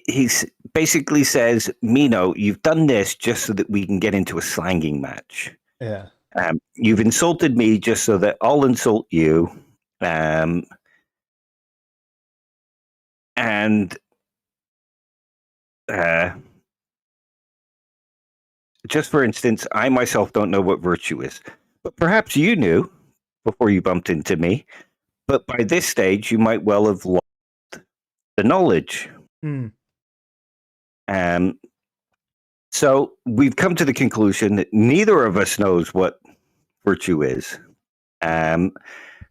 he basically says, Meno, you've done this just so that we can get into a slanging match. Yeah. You've insulted me just so that I'll insult you. Just for instance, I myself don't know what virtue is, but perhaps you knew. before you bumped into me. But by this stage, you might well have lost the knowledge. So we've come to the conclusion that neither of us knows what virtue is.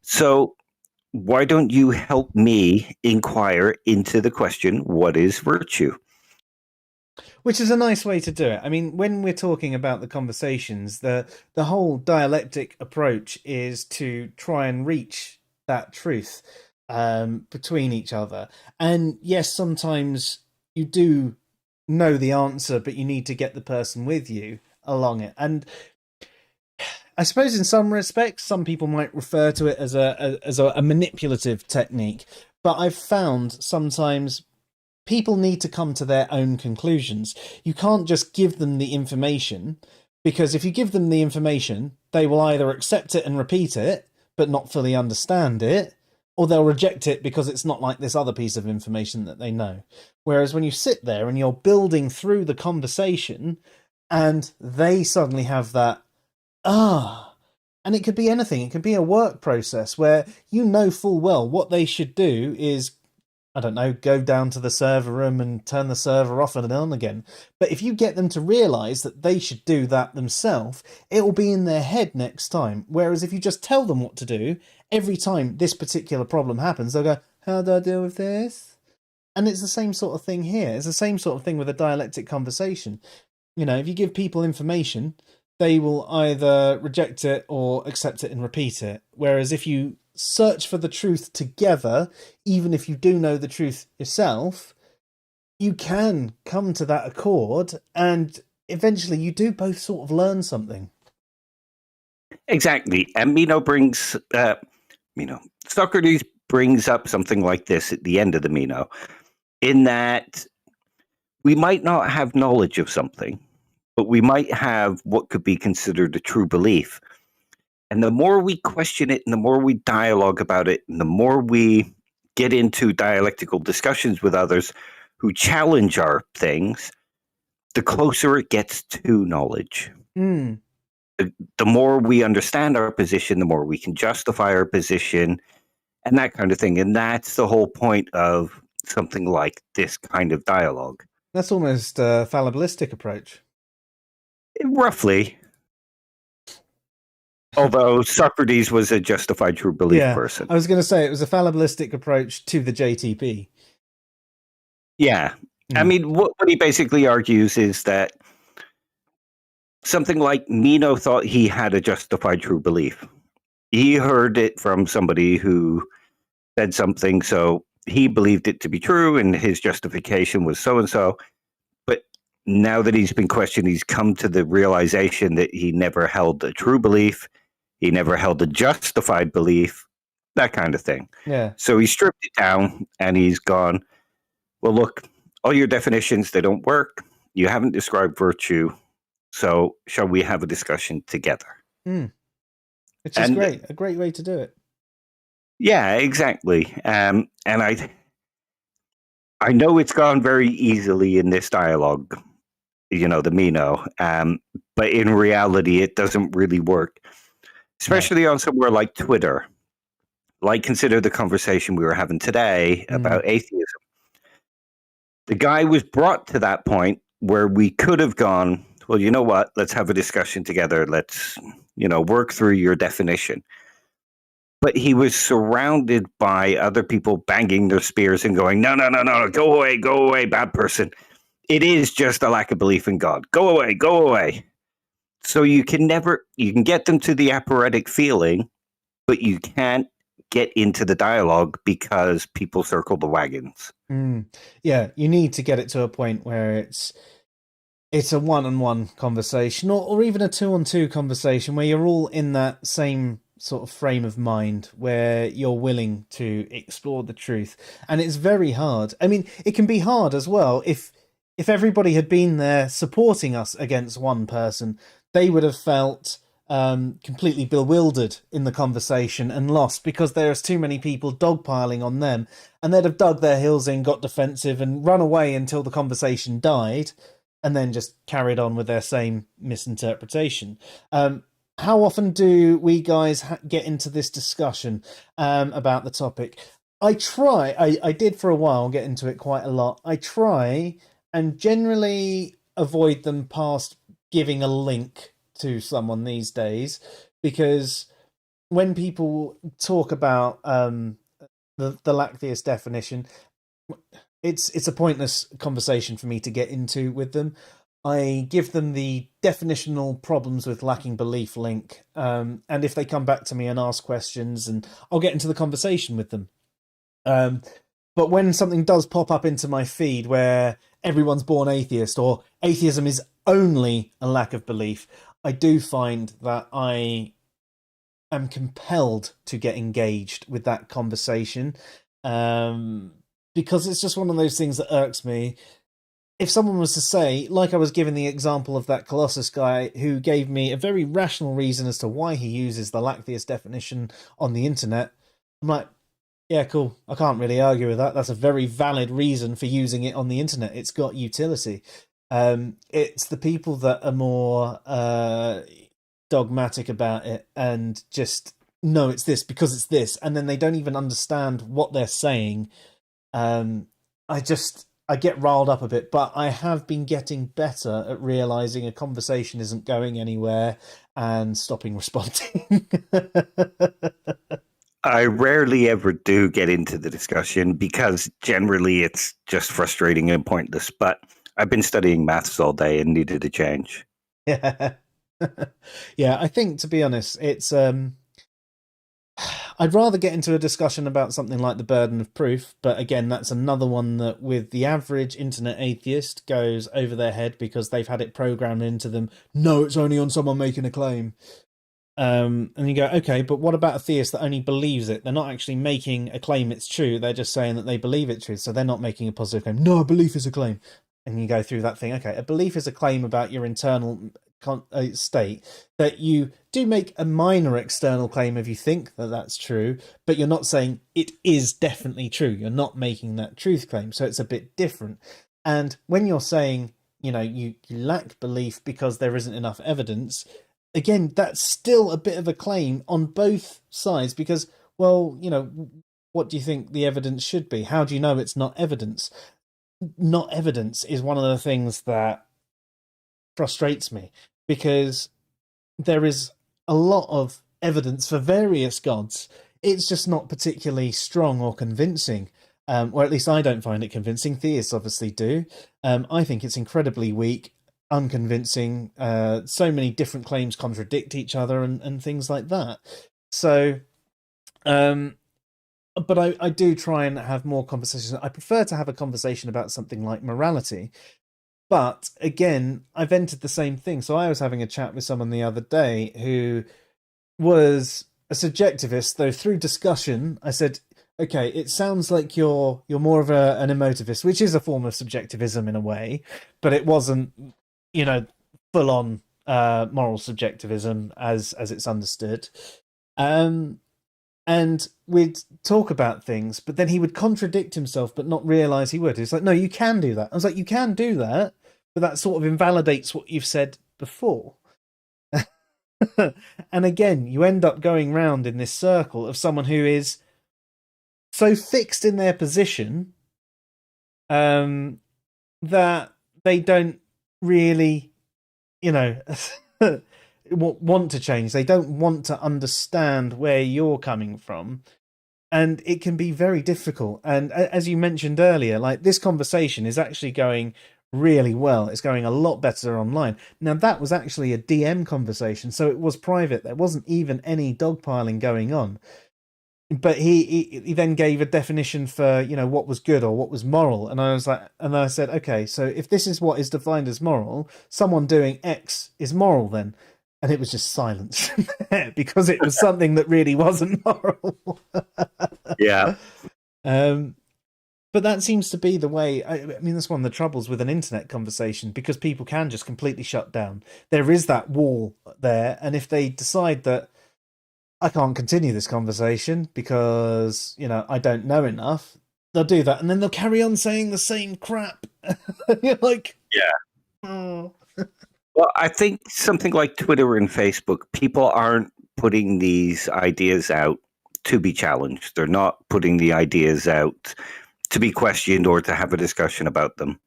So why don't you help me inquire into the question, what is virtue? Which is a nice way to do it. I mean, when we're talking about the conversations, the whole dialectic approach is to try and reach that truth between each other. And yes, sometimes you do know the answer, but you need to get the person with you along it. And I suppose in some respects, some people might refer to it as a manipulative technique. But I've found sometimes people need to come to their own conclusions. You can't just give them the information, because if you give them the information, they will either accept it and repeat it, but not fully understand it, or they'll reject it because it's not like this other piece of information that they know. Whereas when you sit there and you're building through the conversation and they suddenly have that, and it could be anything. It could be a work process where you know full well what they should do is, I don't know, go down to the server room and turn the server off and on again. But if you get them to realise that they should do that themselves, it will be in their head next time. Whereas if you just tell them what to do, every time this particular problem happens, they'll go, how do I deal with this? And it's the same sort of thing here. It's the same sort of thing with a dialectic conversation. You know, if you give people information, they will either reject it or accept it and repeat it. Whereas if you search for the truth together, even if you do know the truth yourself, you can come to that accord, and eventually you do both sort of learn something. Exactly. And Socrates brings up something like this at the end of the Meno, in that we might not have knowledge of something, but we might have what could be considered a true belief. And the more we question it, and the more we dialogue about it, and the more we get into dialectical discussions with others who challenge our things, the closer it gets to knowledge. The more we understand our position, the more we can justify our position, and that kind of thing. And that's the whole point of something like this kind of dialogue. That's almost a fallibilistic approach. Roughly. Although Socrates was a justified true belief person. I was going to say it was a fallibilistic approach to the JTP. Yeah. I mean, what he basically argues is that something like Meno thought he had a justified true belief. He heard it from somebody who said something, so he believed it to be true, and his justification was so-and-so. But now that he's been questioned, he's come to the realization that he never held a true belief. He never held a justified belief, that kind of thing. Yeah. So he stripped it down and he's gone, well, look, all your definitions, they don't work. You haven't described virtue. So shall we have a discussion together? Which is great. A great way to do it. Yeah, exactly. And I know it's gone very easily in this dialogue, the Meno, but in reality, it doesn't really work. Especially on somewhere like Twitter. Like, consider the conversation we were having today about atheism. The guy was brought to that point where we could have gone, well, you know what? Let's have a discussion together. Let's, work through your definition. But he was surrounded by other people banging their spears and going, no, go away, bad person. It is just a lack of belief in God. Go away. So you can get them to the aporetic feeling, but you can't get into the dialogue because people circle the wagons. Yeah, you need to get it to a point where it's a one-on-one conversation, or even a two-on-two conversation where you're all in that same sort of frame of mind where you're willing to explore the truth. And it's very hard. I mean, it can be hard as well if everybody had been there supporting us against one person. They would have felt completely bewildered in the conversation and lost because there's too many people dogpiling on them, and they'd have dug their heels in, got defensive, and run away until the conversation died, and then just carried on with their same misinterpretation. how often do we guys get into this discussion about the topic? I try. I did for a while get into it quite a lot. I try and generally avoid them past giving a link to someone these days, because when people talk about the lack-theist definition, it's a pointless conversation for me to get into with them. I give them the definitional problems with lacking belief link, and if they come back to me and ask questions, and I'll get into the conversation with them. But when something does pop up into my feed where everyone's born atheist, or atheism is only a lack of belief, I do find that I am compelled to get engaged with that conversation, because it's just one of those things that irks me. If someone was to say, like I was given the example of that Colossus guy who gave me a very rational reason as to why he uses the lack-theist definition on the internet, I'm like, yeah, cool. I can't really argue with that. That's a very valid reason for using it on the internet. It's got utility. It's the people that are more dogmatic about it and just, no, it's this because it's this, and then they don't even understand what they're saying. I get riled up a bit, but I have been getting better at realizing a conversation isn't going anywhere and stopping responding. I rarely ever do get into the discussion because generally it's just frustrating and pointless. But I've been studying maths all day and needed a change. Yeah. Yeah, I think, to be honest, it's I'd rather get into a discussion about something like the burden of proof, but again, that's another one that with the average internet atheist goes over their head because they've had it programmed into them. No, it's only on someone making a claim. And you go, okay, but what about a theist that only believes it? They're not actually making a claim it's true. They're just saying that they believe it's true. So they're not making a positive claim. No, a belief is a claim. And you go through that thing. Okay, a belief is a claim about your internal state, that you do make a minor external claim if you think that that's true, but you're not saying it is definitely true. You're not making that truth claim. So it's a bit different. And when you're saying, you lack belief because there isn't enough evidence, again, that's still a bit of a claim on both sides, because, well, what do you think the evidence should be? How do you know it's not evidence? Not evidence is one of the things that frustrates me, because there is a lot of evidence for various gods. It's just not particularly strong or convincing, or at least I don't find it convincing. Theists obviously do. I think it's incredibly weak, unconvincing. So many different claims contradict each other and things like that. So, but I do try and have more conversations. I prefer to have a conversation about something like morality. But again, I've entered the same thing. So I was having a chat with someone the other day who was a subjectivist, though through discussion, I said, okay, it sounds like you're more of an emotivist, which is a form of subjectivism in a way, but it wasn't, full on moral subjectivism as it's understood. And we'd talk about things, but then he would contradict himself, but not realize he would. It's like, no, you can do that. I was like, you can do that, but that sort of invalidates what you've said before. And again, you end up going round in this circle of someone who is so fixed in their position that they don't really, want to change. They don't want to understand where you're coming from, and it can be very difficult. And as you mentioned earlier, like, this conversation is actually going really well. It's going a lot better online now. That was actually a DM conversation, so it was private. There wasn't even any dogpiling going on, but he then gave a definition for what was good or what was moral, and I said, okay, so if this is what is defined as moral, someone doing X is moral then. And it was just silence because it was something that really wasn't moral. Yeah. But that seems to be the way. I mean, that's one of the troubles with an internet conversation, because people can just completely shut down. There is that wall there. And if they decide that I can't continue this conversation because, I don't know enough, they'll do that. And then they'll carry on saying the same crap. You're like, yeah. Oh. Well, I think something like Twitter and Facebook, people aren't putting these ideas out to be challenged. They're not putting the ideas out to be questioned or to have a discussion about them.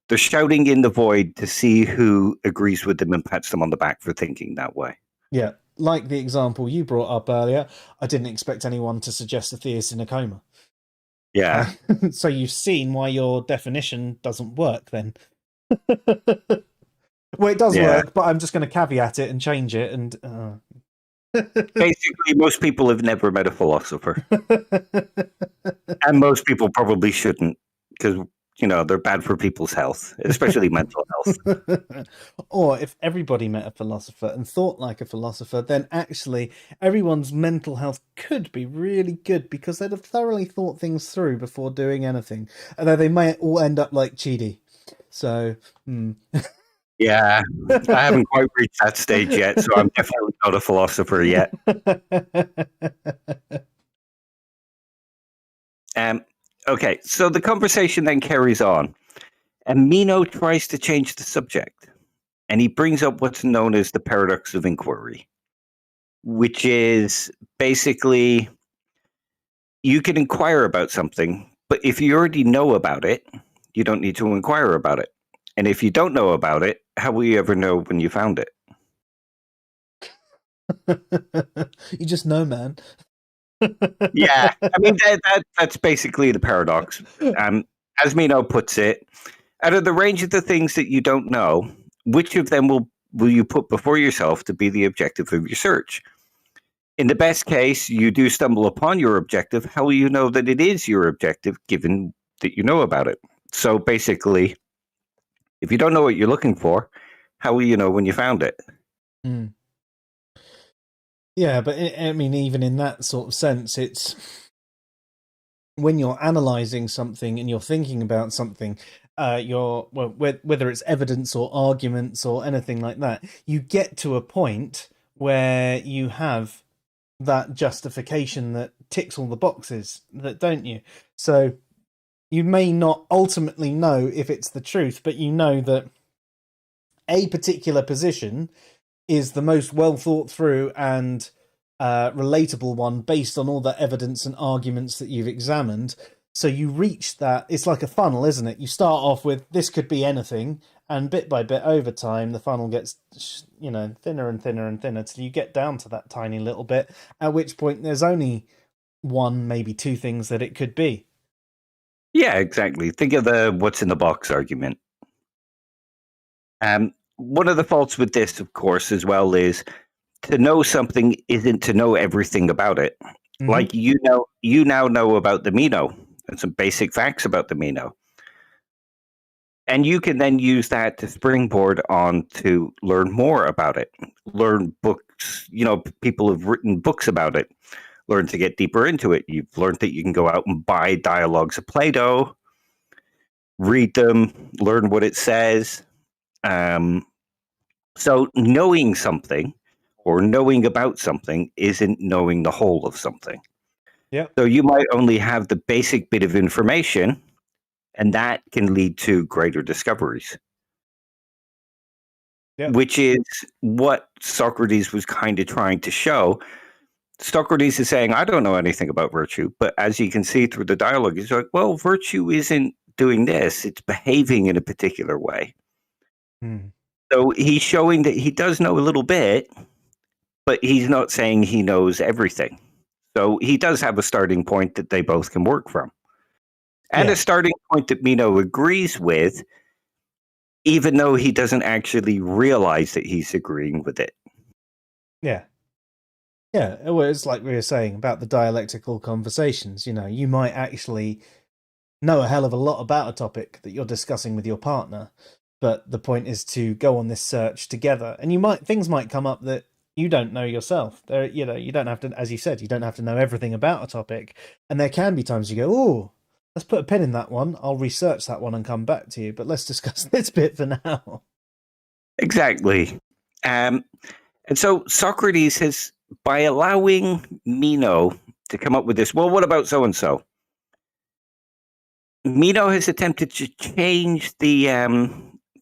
They're shouting in the void to see who agrees with them and pats them on the back for thinking that way. Yeah, like the example you brought up earlier, I didn't expect anyone to suggest a theist in a coma. Yeah. So you've seen why your definition doesn't work then. Well, it does work, but I'm just going to caveat it and change it. And basically, most people have never met a philosopher. And most people probably shouldn't, because they're bad for people's health, especially mental health. Or if everybody met a philosopher and thought like a philosopher, then actually everyone's mental health could be really good because they'd have thoroughly thought things through before doing anything. Although they might all end up like Chidi. So, Yeah, I haven't quite reached that stage yet, so I'm definitely not a philosopher yet. Okay, so the conversation then carries on, and Meno tries to change the subject, and he brings up what's known as the paradox of inquiry, which is basically you can inquire about something, but if you already know about it, you don't need to inquire about it. And if you don't know about it, how will you ever know when you found it? You just know, man. Yeah, I mean that's basically the paradox. As Meno puts it, out of the range of the things that you don't know, which of them will you put before yourself to be the objective of your search? In the best case, you do stumble upon your objective. How will you know that it is your objective, given that you know about it? So basically, if you don't know what you're looking for, how will you know when you found it? Mm. Yeah, but I mean, even in that sort of sense, it's when you're analysing something and you're thinking about something, whether it's evidence or arguments or anything like that, you get to a point where you have that justification that ticks all the boxes, don't you? So you may not ultimately know if it's the truth, but you know that a particular position is the most well thought through and relatable one based on all the evidence and arguments that you've examined. So you reach that. It's like a funnel, isn't it? You start off with this could be anything, and bit by bit over time the funnel gets thinner and thinner and thinner till you get down to that tiny little bit, at which point there's only one, maybe two things that it could be. Yeah, exactly. Think of the what's in the box argument. One of the faults with this, of course, as well, is to know something isn't to know everything about it. Mm-hmm. Like you now know about the Meno and some basic facts about the Meno. And you can then use that to springboard on to learn more about it. Learn books, people have written books about it. Learn to get deeper into it. You've learned that you can go out and buy dialogues of Plato, read them, learn what it says. So knowing something or knowing about something isn't knowing the whole of something. Yeah. So you might only have the basic bit of information, and that can lead to greater discoveries. Yeah. Which is what Socrates was kind of trying to show. Socrates is saying, I don't know anything about virtue, but as you can see through the dialogue, he's like, well, virtue isn't doing this, it's behaving in a particular way. So he's showing that he does know a little bit, but he's not saying he knows everything. So he does have a starting point that they both can work from. And a starting point that Meno agrees with, even though he doesn't actually realize that he's agreeing with it. Yeah. Yeah, well, it's like we were saying about the dialectical conversations. You might actually know a hell of a lot about a topic that you're discussing with your partner, but the point is to go on this search together. And things might come up that you don't know yourself. You don't have to, as you said, you don't have to know everything about a topic. And there can be times you go, oh, let's put a pin in that one. I'll research that one and come back to you. But let's discuss this bit for now. Exactly. And so Socrates has, by allowing Meno to come up with this, well, what about so-and-so? Meno has attempted to change the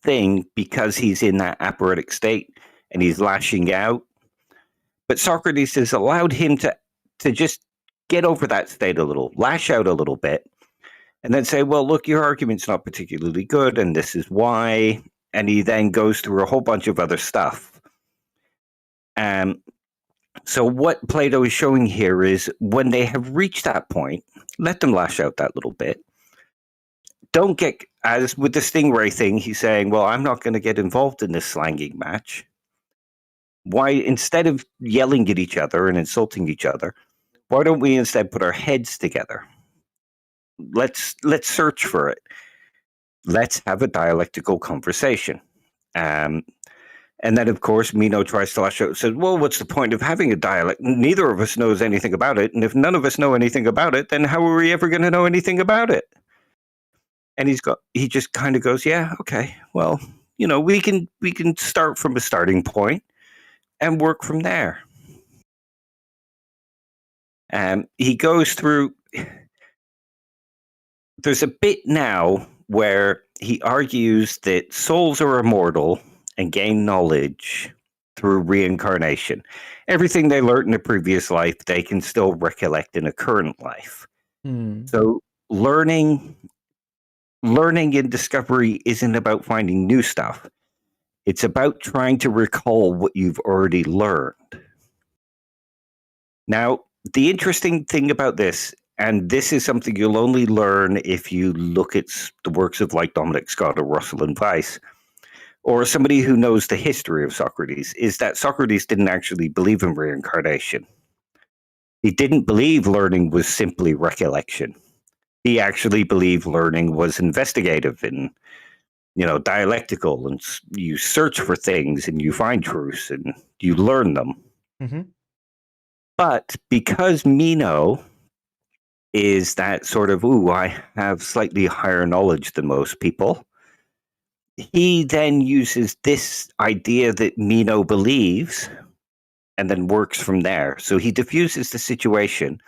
thing because he's in that aphoretic state and he's lashing out. But Socrates has allowed him to just get over that state a little, lash out a little bit, and then say, well, look, your argument's not particularly good, and this is why. And he then goes through a whole bunch of other stuff. So what Plato is showing here is when they have reached that point, let them lash out that little bit. Don't get, as with the stingray thing, he's saying, well, I'm not going to get involved in this slanging match. Why, instead of yelling at each other and insulting each other, why don't we instead put our heads together? Let's search for it. Let's have a dialectical conversation. And then, of course, Meno tries to lash out and says, well, what's the point of having a dialect? Neither of us knows anything about it. And if none of us know anything about it, then how are we ever going to know anything about it? And he just kind of goes, yeah, okay, well, we can start from a starting point and work from there. He goes through, there's a bit now where he argues that souls are immortal and gain knowledge through reincarnation. Everything they learned in a previous life, they can still recollect in a current life. So learning and discovery isn't about finding new stuff. It's about trying to recall what you've already learned. Now, the interesting thing about this, and this is something you'll only learn if you look at the works of like Dominic Scott or Rosalind Weiss, or somebody who knows the history of Socrates, is that Socrates didn't actually believe in reincarnation. He didn't believe learning was simply recollection. He actually believed learning was investigative and, dialectical, and you search for things and you find truths and you learn them. Mm-hmm. But because Meno is that sort of, I have slightly higher knowledge than most people, he then uses this idea that Meno believes and then works from there. So he diffuses the situation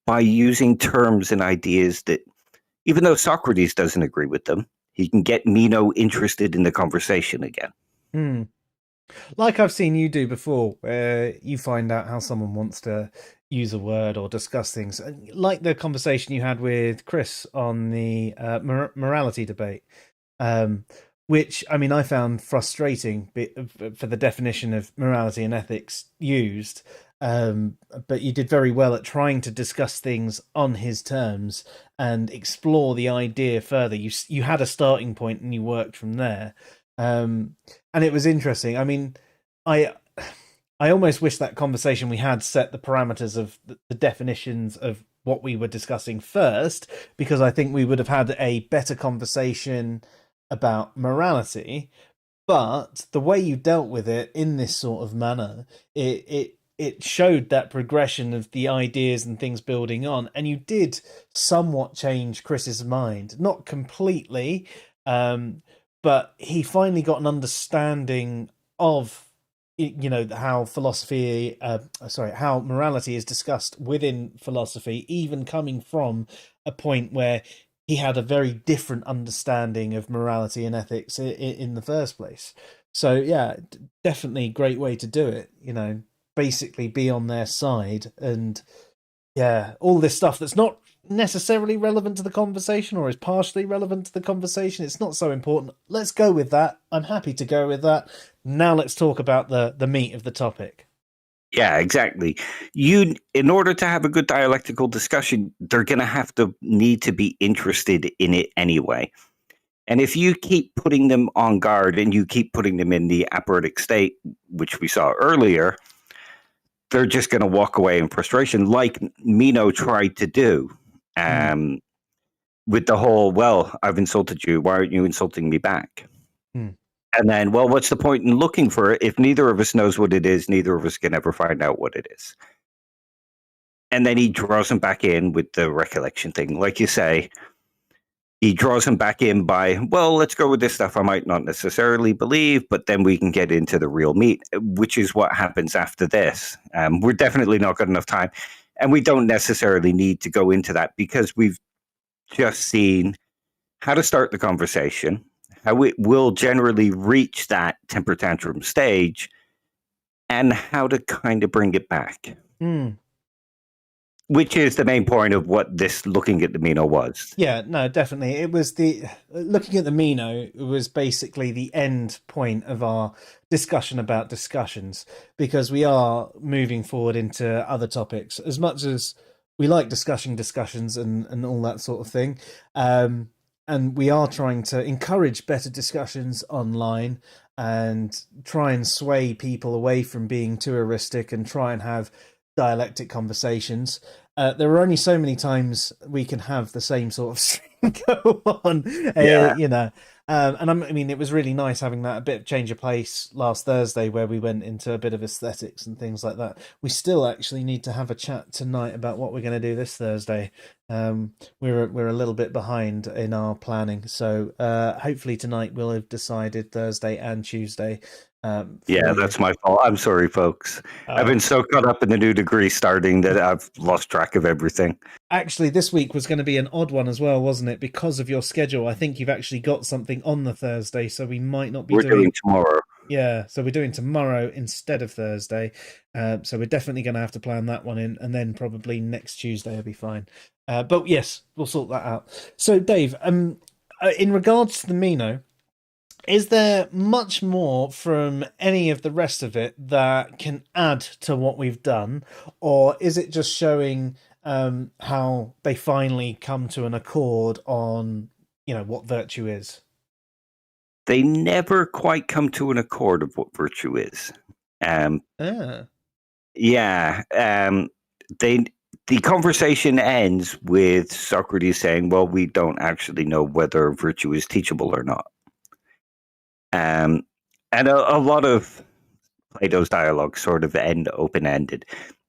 by using terms and ideas that, even though Socrates doesn't agree with them, he can get Meno interested in the conversation again. Like I've seen you do before, where you find out how someone wants to use a word or discuss things. Like the conversation you had with Chris on the morality debate. Which, I found frustrating for the definition of morality and ethics used. But you did very well at trying to discuss things on his terms and explore the idea further. You had a starting point and you worked from there. And it was interesting. I almost wish that conversation we had set the parameters of the definitions of what we were discussing first, because I think we would have had a better conversation about morality. But the way you dealt with it in this sort of manner, it showed that progression of the ideas and things building on, and you did somewhat change Chris's mind, not completely, but he finally got an understanding of how how morality is discussed within philosophy, even coming from a point where he had a very different understanding of morality and ethics in the first place. So yeah, definitely great way to do it. Basically be on their side, and all this stuff that's not necessarily relevant to the conversation or is partially relevant to the conversation, it's not so important. Let's go with that. I'm happy to go with that. Now let's talk about the meat of the topic. Yeah, exactly. In order to have a good dialectical discussion, they're going to need to be interested in it anyway. And if you keep putting them on guard and you keep putting them in the aphoretic state, which we saw earlier, they're just going to walk away in frustration, like Meno tried to do with the whole, well, I've insulted you, why aren't you insulting me back? And then, well, what's the point in looking for it if neither of us knows what it is? Neither of us can ever find out what it is. And then he draws him back in with the recollection thing. Like you say, he draws him back in by, well, let's go with this stuff I might not necessarily believe, but then we can get into the real meat, which is what happens after this. We're definitely not got enough time. And we don't necessarily need to go into that because we've just seen how to start the conversation, how it will generally reach that temper tantrum stage, and how to kind of bring it back. Which is the main point of what this looking at the Meno was. Yeah, no, definitely. It was looking at the Meno, it was basically the end point of our discussion about discussions, because we are moving forward into other topics. As much as we like discussing discussions and all that sort of thing, and we are trying to encourage better discussions online and try and sway people away from being too heuristic and try and have dialectic conversations. There are only so many times we can have the same sort of stream go on, you know. And I mean, it was really nice having that a bit of change of pace last Thursday, where we went into a bit of aesthetics and things like that. We still actually need to have a chat tonight about what we're going to do this Thursday. We're a little bit behind in our planning, so hopefully tonight we'll have decided Thursday and Tuesday. That's my fault. I'm sorry, folks. I've been so caught up in the new degree starting that I've lost track of everything. Actually, this week was going to be an odd one as well, wasn't it? Because of your schedule, I think you've actually got something on the Thursday, so we might not be doing tomorrow. Yeah, so we're doing tomorrow instead of Thursday. So we're definitely going to have to plan that one in, and then probably next Tuesday will be fine. But yes, we'll sort that out. So, Dave, in regards to the Meno, is there much more from any of the rest of it that can add to what we've done, or is it just showing how they finally come to an accord on, you know, what virtue is? They never quite come to an accord of what virtue is. The conversation ends with Socrates saying, well, we don't actually know whether virtue is teachable or not. And a lot of Plato's dialogue sort of end open-ended,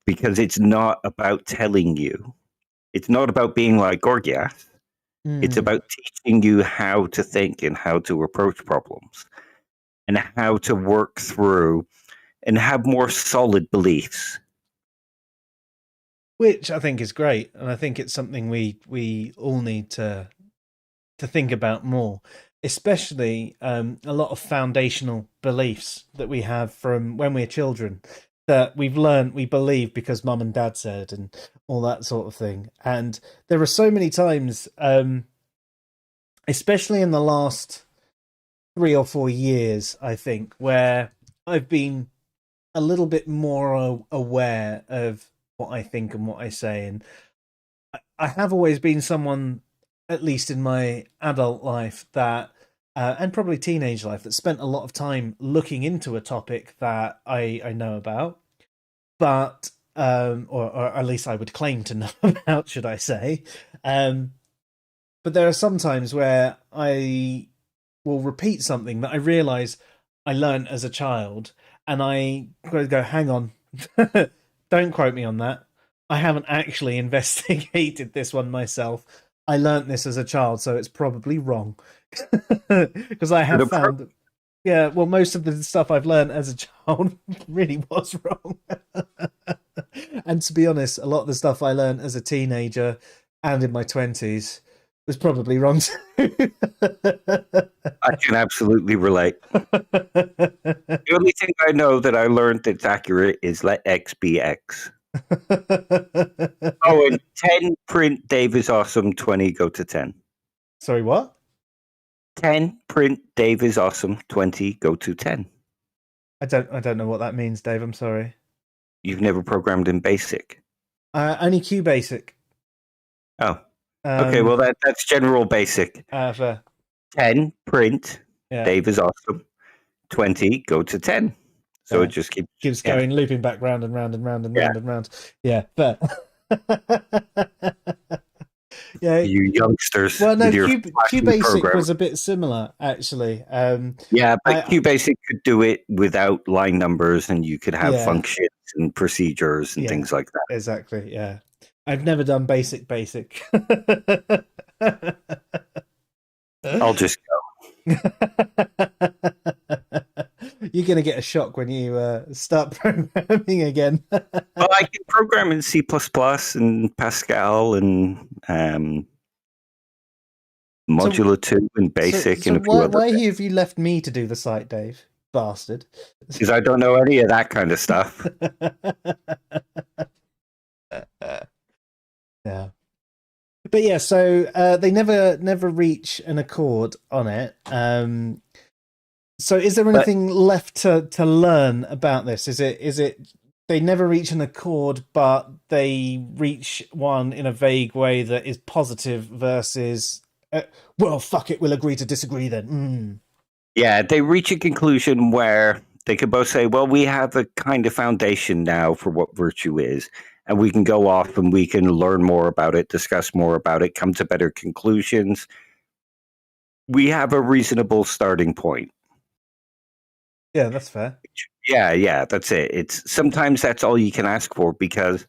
because it's not about telling you. It's not about being like Gorgias. It's about teaching you how to think and how to approach problems and how to work through and have more solid beliefs. Which I think is great, and I think it's something we all need to think about more, especially a lot of foundational beliefs that we have from when we're children that we've learned, we believe because mum and dad said, and all that sort of thing. And there are so many times, especially in the last 3 or 4 years, I think, where I've been a little bit more aware of what I think and what I say. And I have always been someone, at least in my adult life, that and probably teenage life, that spent a lot of time looking into a topic that I know about, but or at least I would claim to know about, should I say. But there are some times where I will repeat something that I realise I learned as a child, and I go, hang on, don't quote me on that. I haven't actually investigated this one myself. I learnt this as a child, so it's probably wrong. Because I have found, well, most of the stuff I've learnt as a child really was wrong. And to be honest, a lot of the stuff I learnt as a teenager and in my 20s was probably wrong too. I can absolutely relate. The only thing I know that I learned that's accurate is let X be X. And 10 print Dave is awesome, 20 go to 10. Sorry, what? 10 print Dave is awesome, 20 go to 10. I don't know what that means, Dave. I'm sorry. You've never programmed in BASIC? Only Q Basic. Oh. Okay, well that's general BASIC. Fair. 10 print Dave is awesome, 20 go to 10. So it just keeps going, looping back round and round and round and round and round. Yeah, but yeah, you youngsters. Well, no, Q Basic was a bit similar, actually. But Q Basic could do it without line numbers, and you could have functions and procedures and things like that. Exactly. Yeah, I've never done basic. I'll just go. You're going to get a shock when you start programming again. Well, I can program in C++ and Pascal and Modular 2 and Basic and a few other why things. have you left me to do the site, Dave? Bastard. Because I don't know any of that kind of stuff. Yeah. But yeah, so they never reach an accord on it. So is there anything left to learn about this? Is it they never reach an accord, but they reach one in a vague way that is positive versus, well, fuck it, we'll agree to disagree then. Yeah, they reach a conclusion where they could both say, well, we have a kind of foundation now for what virtue is, and we can go off and we can learn more about it, discuss more about it, come to better conclusions. We have a reasonable starting point. Yeah, that's fair. Yeah, that's it. It's sometimes that's all you can ask for, because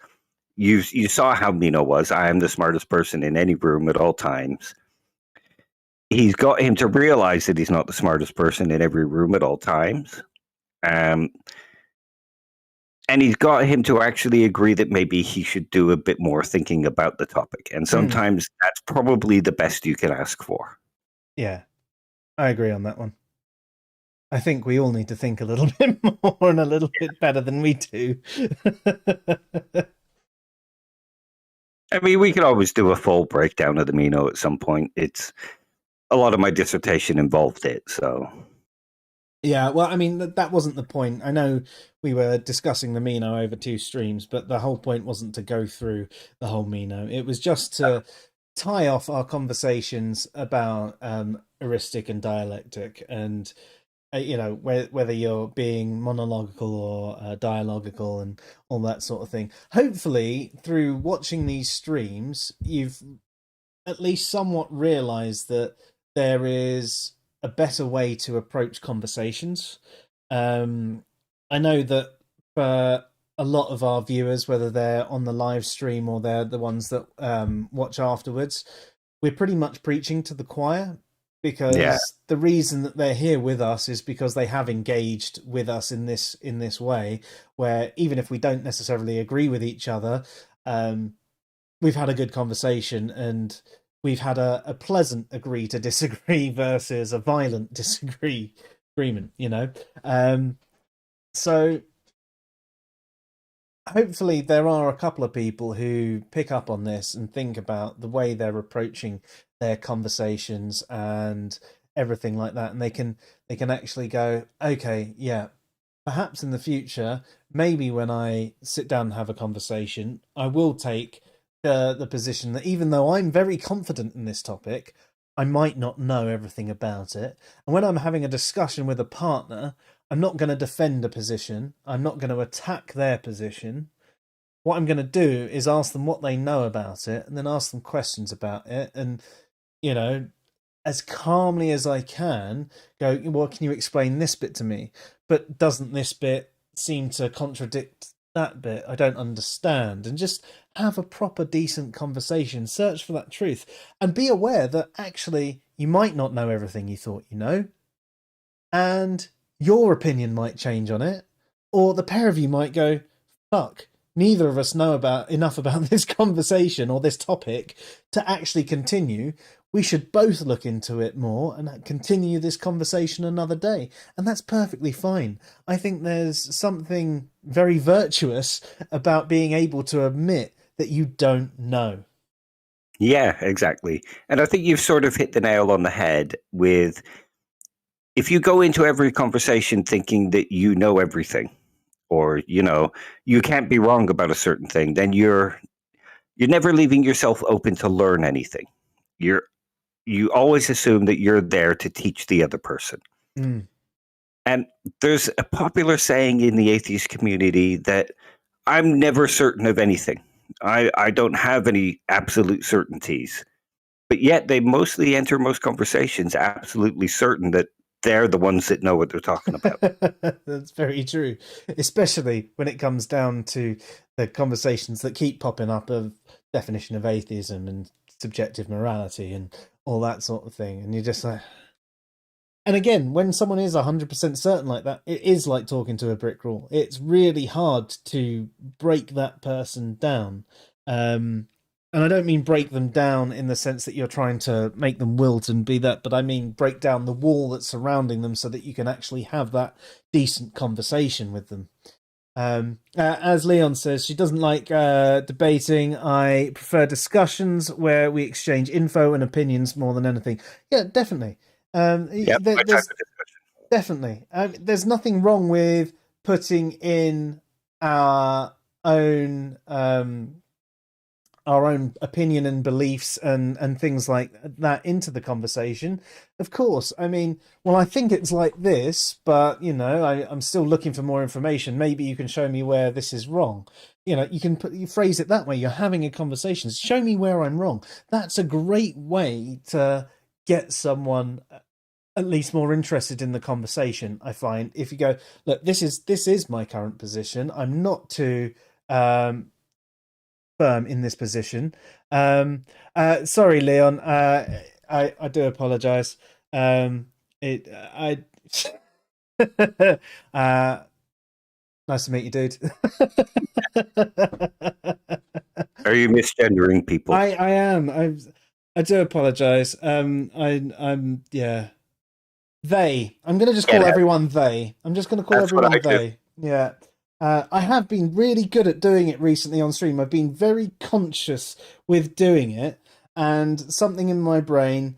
you saw how Meno was. I am the smartest person in any room at all times. He's got him to realize that he's not the smartest person in every room at all times. And he's got him to actually agree that maybe he should do a bit more thinking about the topic. And sometimes that's probably the best you can ask for. Yeah, I agree on that one. I think we all need to think a little bit more and a little bit better than we do. I mean, we could always do a full breakdown of the Meno at some point. It's a lot of my dissertation involved it, so. Yeah, well, I mean, that wasn't the point. I know we were discussing the Meno over 2 streams, but the whole point wasn't to go through the whole Meno. It was just to tie off our conversations about heuristic and dialectic, and whether you're being monological or dialogical and all that sort of thing. Hopefully, through watching these streams, you've at least somewhat realized that there is a better way to approach conversations. I know that for a lot of our viewers, whether they're on the live stream or they're the ones that watch afterwards, we're pretty much preaching to the choir, because the reason that they're here with us is because they have engaged with us in this way, where even if we don't necessarily agree with each other, we've had a good conversation and we've had a pleasant agree to disagree versus a violent disagreement, so hopefully there are a couple of people who pick up on this and think about the way they're approaching their conversations and everything like that, and they can actually go, okay, yeah, perhaps in the future, maybe when I sit down and have a conversation, I will take the position that even though I'm very confident in this topic, I might not know everything about it. And when I'm having a discussion with a partner, I'm not going to defend a position. I'm not going to attack their position. What I'm going to do is ask them what they know about it, and then ask them questions about it. And, as calmly as I can, go, well, can you explain this bit to me? But doesn't this bit seem to contradict that bit? I don't understand. And just have a proper, decent conversation. Search for that truth. And be aware that actually you might not know everything you thought you know. And your opinion might change on it. Or the pair of you might go, fuck, neither of us know enough about this conversation or this topic to actually continue. We should both look into it more and continue this conversation another day. And that's perfectly fine. I think there's something very virtuous about being able to admit that you don't know. Yeah, exactly. And I think you've sort of hit the nail on the head with, if you go into every conversation thinking that you know everything, or, you can't be wrong about a certain thing, then you're never leaving yourself open to learn anything. You always assume that you're there to teach the other person. And there's a popular saying in the atheist community that I'm never certain of anything. I don't have any absolute certainties. But yet they mostly enter most conversations absolutely certain that they're the ones that know what they're talking about. That's very true, especially when it comes down to the conversations that keep popping up of definition of atheism and subjective morality and all that sort of thing. And you're just like, and again, when someone is 100% certain like that, it is like talking to a brick wall. It's really hard to break that person down. And I don't mean break them down in the sense that you're trying to make them wilt and be that, but I mean break down the wall that's surrounding them so that you can actually have that decent conversation with them. As Leon says, she doesn't like debating. I prefer discussions where we exchange info and opinions more than anything. Yeah, definitely. Yeah, my type of discussion. Definitely. There's nothing wrong with putting in our own opinion and beliefs and things like that into the conversation. Of course, I mean, well, I think it's like this, but you know, I'm still looking for more information. Maybe you can show me where this is wrong. You know, you phrase it that way. You're having a conversation. Show me where I'm wrong. That's a great way to get someone at least more interested in the conversation. I find if you go, look, this is my current position. I'm not too firm in this position. Sorry, Leon. I do apologize. Nice to meet you, dude. Are you misgendering people? I am. I do apologize. I'm yeah. They. I'm going to just call everyone they. I'm just going to call everyone they. Yeah. I have been really good at doing it recently on stream. I've been very conscious with doing it, and something in my brain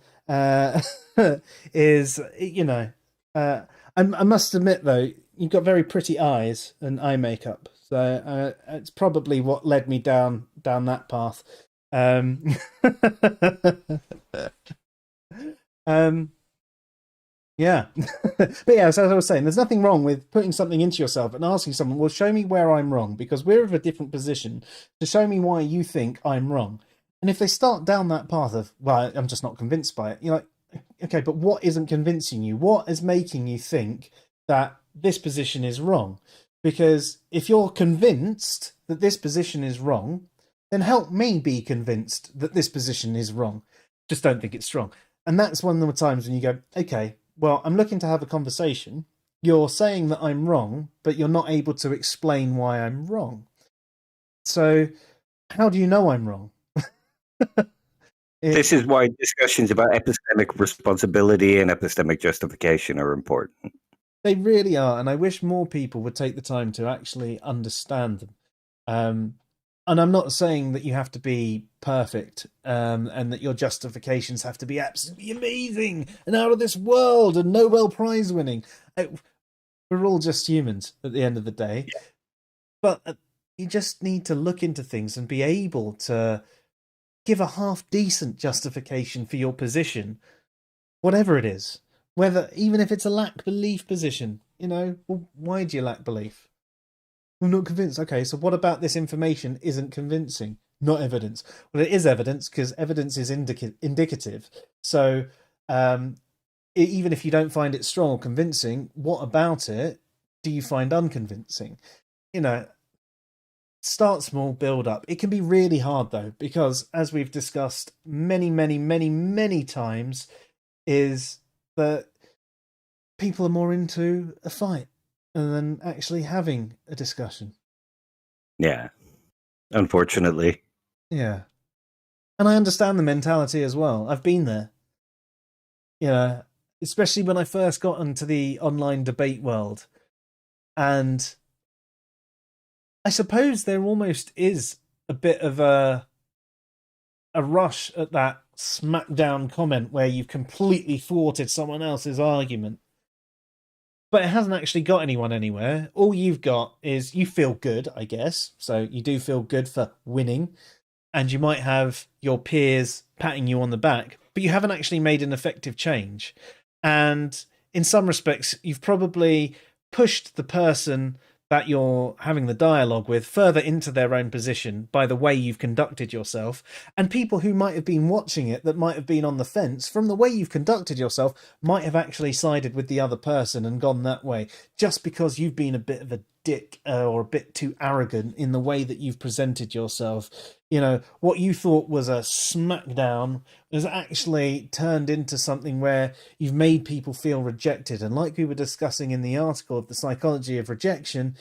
is, you know, I must admit though, you've got very pretty eyes and eye makeup, so it's probably what led me down that path. Yeah. But yeah, so as I was saying, there's nothing wrong with putting something into yourself and asking someone, well, show me where I'm wrong, because we're of a different position, to show me why you think I'm wrong. And if they start down that path of, well, I'm just not convinced by it, you're like, okay, but what isn't convincing you? What is making you think that this position is wrong? Because if you're convinced that this position is wrong, then help me be convinced that this position is wrong. Just don't think it's strong. And that's one of the times when you go, okay, well, I'm looking to have a conversation. You're saying that I'm wrong, but you're not able to explain why I'm wrong. So how do you know I'm wrong? This is why discussions about epistemic responsibility and epistemic justification are important. They really are, and I wish more people would take the time to actually understand them. And I'm not saying that you have to be perfect, and that your justifications have to be absolutely amazing and out of this world and Nobel Prize winning. We're all just humans at the end of the day. Yeah. But you just need to look into things and be able to give a half-decent justification for your position, whatever it is. Whether, even if it's a lack belief position, you know, well, why do you lack belief? I'm not convinced. Okay, so what about this information isn't convincing? Not evidence. Well, it is evidence, because evidence is indicative. So even if you don't find it strong or convincing, what about it do you find unconvincing? You know, start small, build up. It can be really hard, though, because as we've discussed many, many, many, many times, is that people are more into a fight than actually having a discussion. Yeah, unfortunately. Yeah. And I understand the mentality as well. I've been there. You know, especially when I first got into the online debate world. And I suppose there almost is a bit of a rush at that smackdown comment where you've completely thwarted someone else's argument. But it hasn't actually got anyone anywhere. All you've got is you feel good, I guess. So you do feel good for winning. And you might have your peers patting you on the back, but you haven't actually made an effective change. And in some respects, you've probably pushed the person that you're having the dialogue with further into their own position by the way you've conducted yourself. And people who might have been watching it, that might have been on the fence, from the way you've conducted yourself, might have actually sided with the other person and gone that way, just because you've been a bit of a dick or a bit too arrogant in the way that you've presented yourself. You know, what you thought was a smackdown has actually turned into something where you've made people feel rejected. And like we were discussing in the article of the psychology of rejection,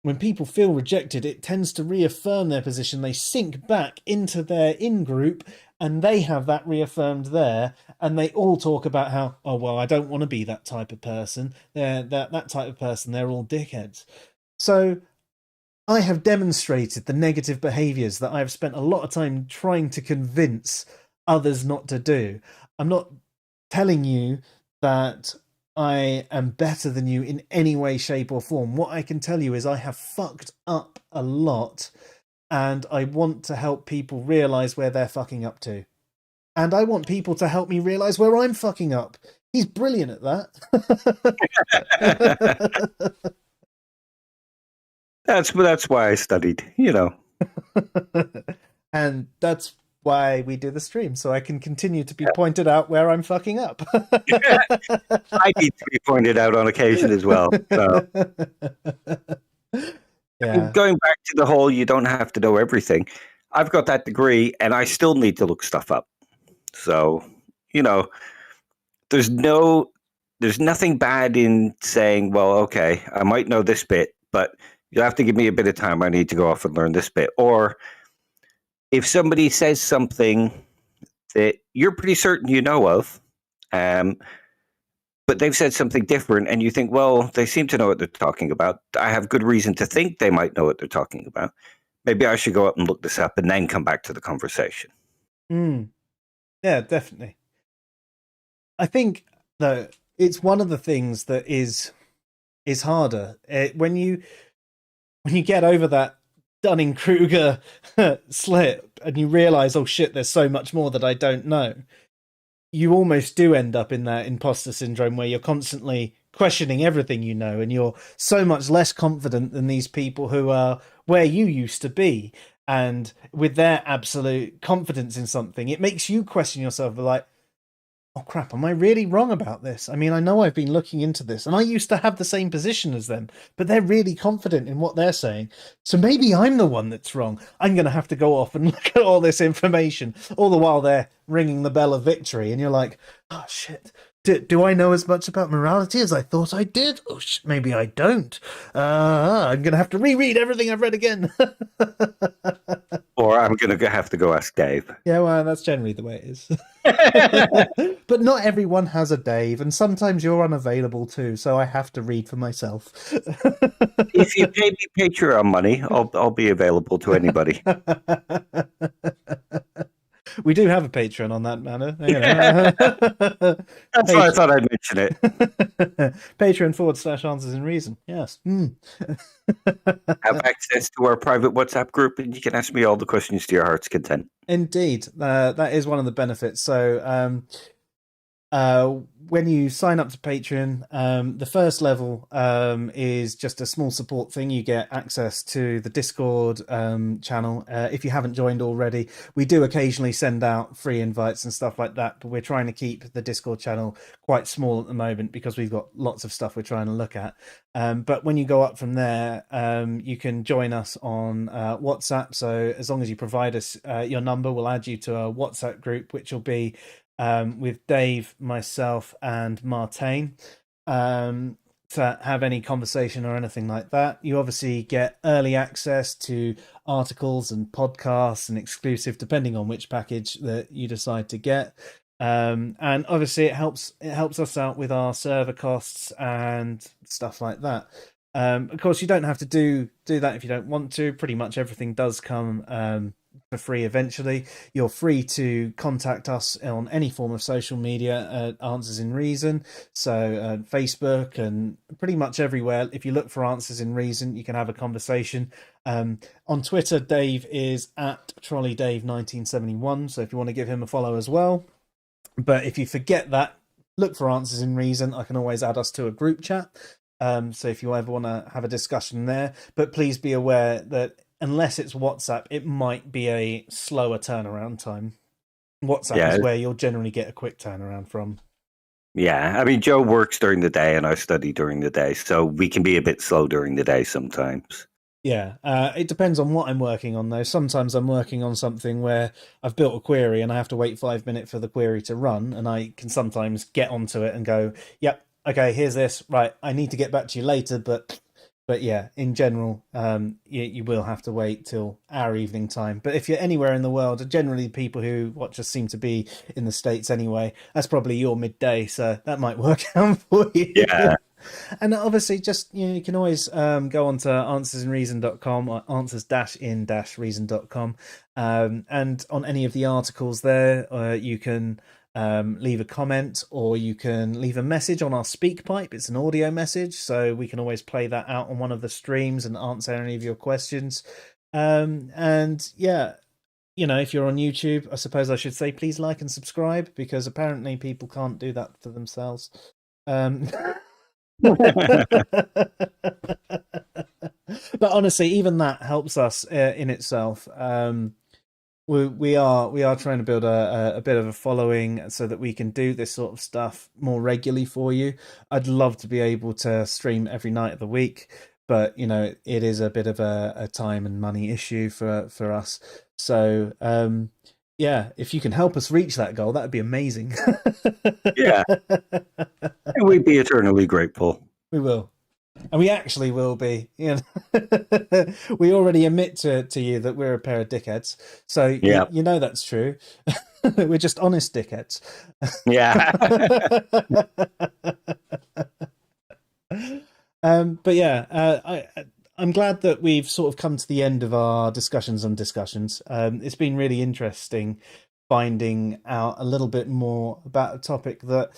when people feel rejected, it tends to reaffirm their position. They sink back into their in-group, and they have that reaffirmed there, and they all talk about how, oh, well, I don't want to be that type of person. That type of person, they're all dickheads. So I have demonstrated the negative behaviors that I've spent a lot of time trying to convince others not to do. I'm not telling you that I am better than you in any way, shape, or form. What I can tell you is I have fucked up a lot, and I want to help people realize where they're fucking up to. And I want people to help me realize where I'm fucking up. He's brilliant at that. That's why I studied, you know. And that's why we do the stream, so I can continue to be pointed out where I'm fucking up. I need to be pointed out on occasion as well. So. Yeah. Going back to the whole, you don't have to know everything. I've got that degree, and I still need to look stuff up. So, you know, there's nothing bad in saying, well, okay, I might know this bit, but you'll have to give me a bit of time. I need to go off and learn this bit. Or if somebody says something that you're pretty certain you know of, but they've said something different, and you think, well, they seem to know what they're talking about. I have good reason to think they might know what they're talking about. Maybe I should go up and look this up and then come back to the conversation. Yeah, definitely. I think, though, it's one of the things that is harder. When you get over that Dunning-Kruger slip and you realize, oh shit, there's so much more that I don't know, you almost do end up in that imposter syndrome where you're constantly questioning everything you know, and you're so much less confident than these people who are where you used to be. And with their absolute confidence in something, it makes you question yourself, like, oh crap, am I really wrong about this? I mean, I know I've been looking into this, and I used to have the same position as them, but they're really confident in what they're saying. So maybe I'm the one that's wrong. I'm going to have to go off and look at all this information, all the while they're ringing the bell of victory. And you're like, oh shit, do I know as much about morality as I thought I did? Oh shit, maybe I don't. I'm going to have to reread everything I've read again. Or I'm going to have to go ask Dave. Yeah, well, that's generally the way it is. But not everyone has a Dave, and sometimes you're unavailable too, so I have to read for myself. If you pay me Patreon money, I'll be available to anybody. We do have a Patreon on that manner. You know. That's why I thought I'd mention it. Patreon/Answers in Reason. Yes. Have access to our private WhatsApp group, and you can ask me all the questions to your heart's content. Indeed. That is one of the benefits. So when you sign up to Patreon, the first level is just a small support thing. You get access to the Discord channel. If you haven't joined already, we do occasionally send out free invites and stuff like that, but we're trying to keep the Discord channel quite small at the moment because we've got lots of stuff we're trying to look at. But when you go up from there, you can join us on WhatsApp. So as long as you provide us your number, we'll add you to a WhatsApp group, which will be with Dave, myself, and Martine, to have any conversation or anything like that. You obviously get early access to articles and podcasts and exclusive, depending on which package that you decide to get. And obviously it helps us out with our server costs and stuff like that. Of course, you don't have to do that if you don't want to. Pretty much everything does come for free eventually. You're free to contact us on any form of social media, Answers in Reason, so Facebook and pretty much everywhere. If you look for Answers in Reason, you can have a conversation. On Twitter, Dave is at TrolleyDave1971, so if you want to give him a follow as well. But if you forget that, look for Answers in Reason. I can always add us to a group chat, so if you ever want to have a discussion there. But please be aware that unless it's WhatsApp, it might be a slower turnaround time. WhatsApp is where you'll generally get a quick turnaround from. Yeah, I mean, Joe works during the day and I study during the day, so we can be a bit slow during the day sometimes. Yeah, it depends on what I'm working on, though. Sometimes I'm working on something where I've built a query and I have to wait 5 minutes for the query to run, and I can sometimes get onto it and go, yep, okay, here's this. Right, I need to get back to you later, but But yeah, in general, you will have to wait till our evening time. But if you're anywhere in the world, generally people who watch us seem to be in the States anyway. That's probably your midday, so that might work out for you. Yeah. And obviously, just you can always go on to answersinreason.com or answers-in-reason.com, and on any of the articles there, you can leave a comment, or you can leave a message on our SpeakPipe. It's an audio message, so we can always play that out on one of the streams and answer any of your questions. And yeah, if you're on YouTube, I suppose I should say please like and subscribe, because apparently people can't do that for themselves. But honestly, even that helps us in itself. We are trying to build a bit of a following so that we can do this sort of stuff more regularly for you. I'd love to be able to stream every night of the week, but it is a bit of a time and money issue for us. So yeah, if you can help us reach that goal, that would be amazing. Yeah. And we'd be eternally grateful. We will. And we actually will be. We already admit to you that we're a pair of dickheads. So Yeah. you know that's true. We're just honest dickheads. Yeah. But yeah, I'm glad that we've sort of come to the end of our discussions on discussions. It's been really interesting finding out a little bit more about a topic that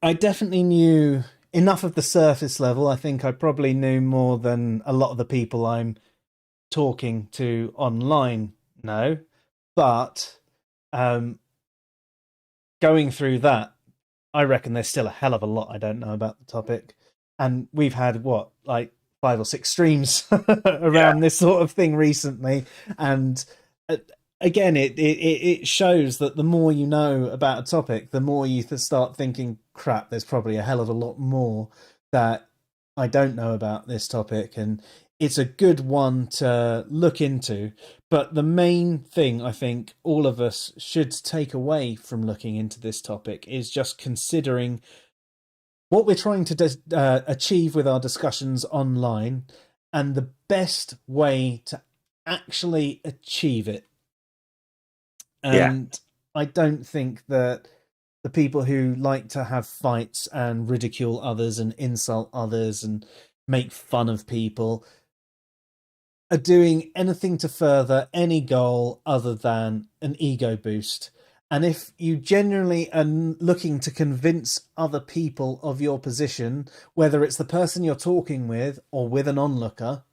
I definitely knew enough of the surface level. I think I probably knew more than a lot of the people I'm talking to online know. But going through that, I reckon there's still a hell of a lot I don't know about the topic. And we've had, 5 or 6 streams around this sort of thing recently. And again, it shows that the more you know about a topic, the more you start thinking, crap, there's probably a hell of a lot more that I don't know about this topic. And it's a good one to look into. But the main thing I think all of us should take away from looking into this topic is just considering what we're trying to achieve with our discussions online, and the best way to actually achieve it. And I don't think that the people who like to have fights and ridicule others and insult others and make fun of people are doing anything to further any goal other than an ego boost. And if you genuinely are looking to convince other people of your position, whether it's the person you're talking with or with an onlooker,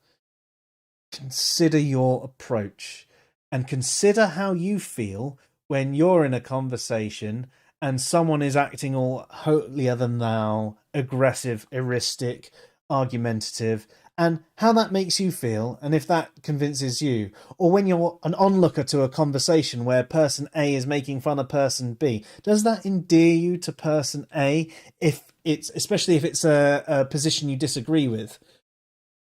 consider your approach and consider how you feel when you're in a conversation and someone is acting all holier than thou, aggressive, eristic, argumentative, and how that makes you feel, and if that convinces you. Or when you're an onlooker to a conversation where person A is making fun of person B, does that endear you to person A, especially if it's a position you disagree with?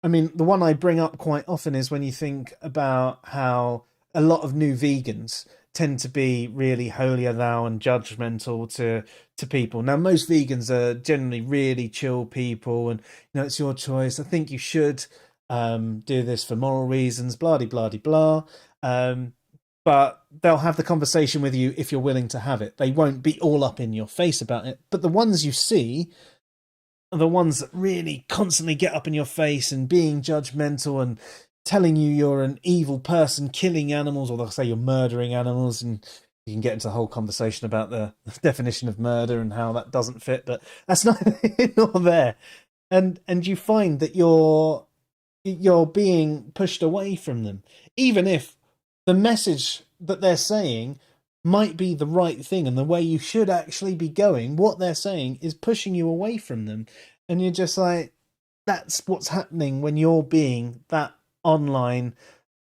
I mean, the one I bring up quite often is when you think about how a lot of new vegans tend to be really holier thou and judgmental to people. Now, most vegans are generally really chill people, and it's your choice. I think you should do this for moral reasons, blah blah blah blah. But they'll have the conversation with you if you're willing to have it. They won't be all up in your face about it. But the ones you see are the ones that really constantly get up in your face and being judgmental and telling you you're an evil person, killing animals, or they'll say you're murdering animals, and you can get into a whole conversation about the definition of murder and how that doesn't fit, but that's neither here nor there. And you find that you're being pushed away from them, even if the message that they're saying might be the right thing and the way you should actually be going. What they're saying is pushing you away from them, and you're just like, that's what's happening when you're being that online,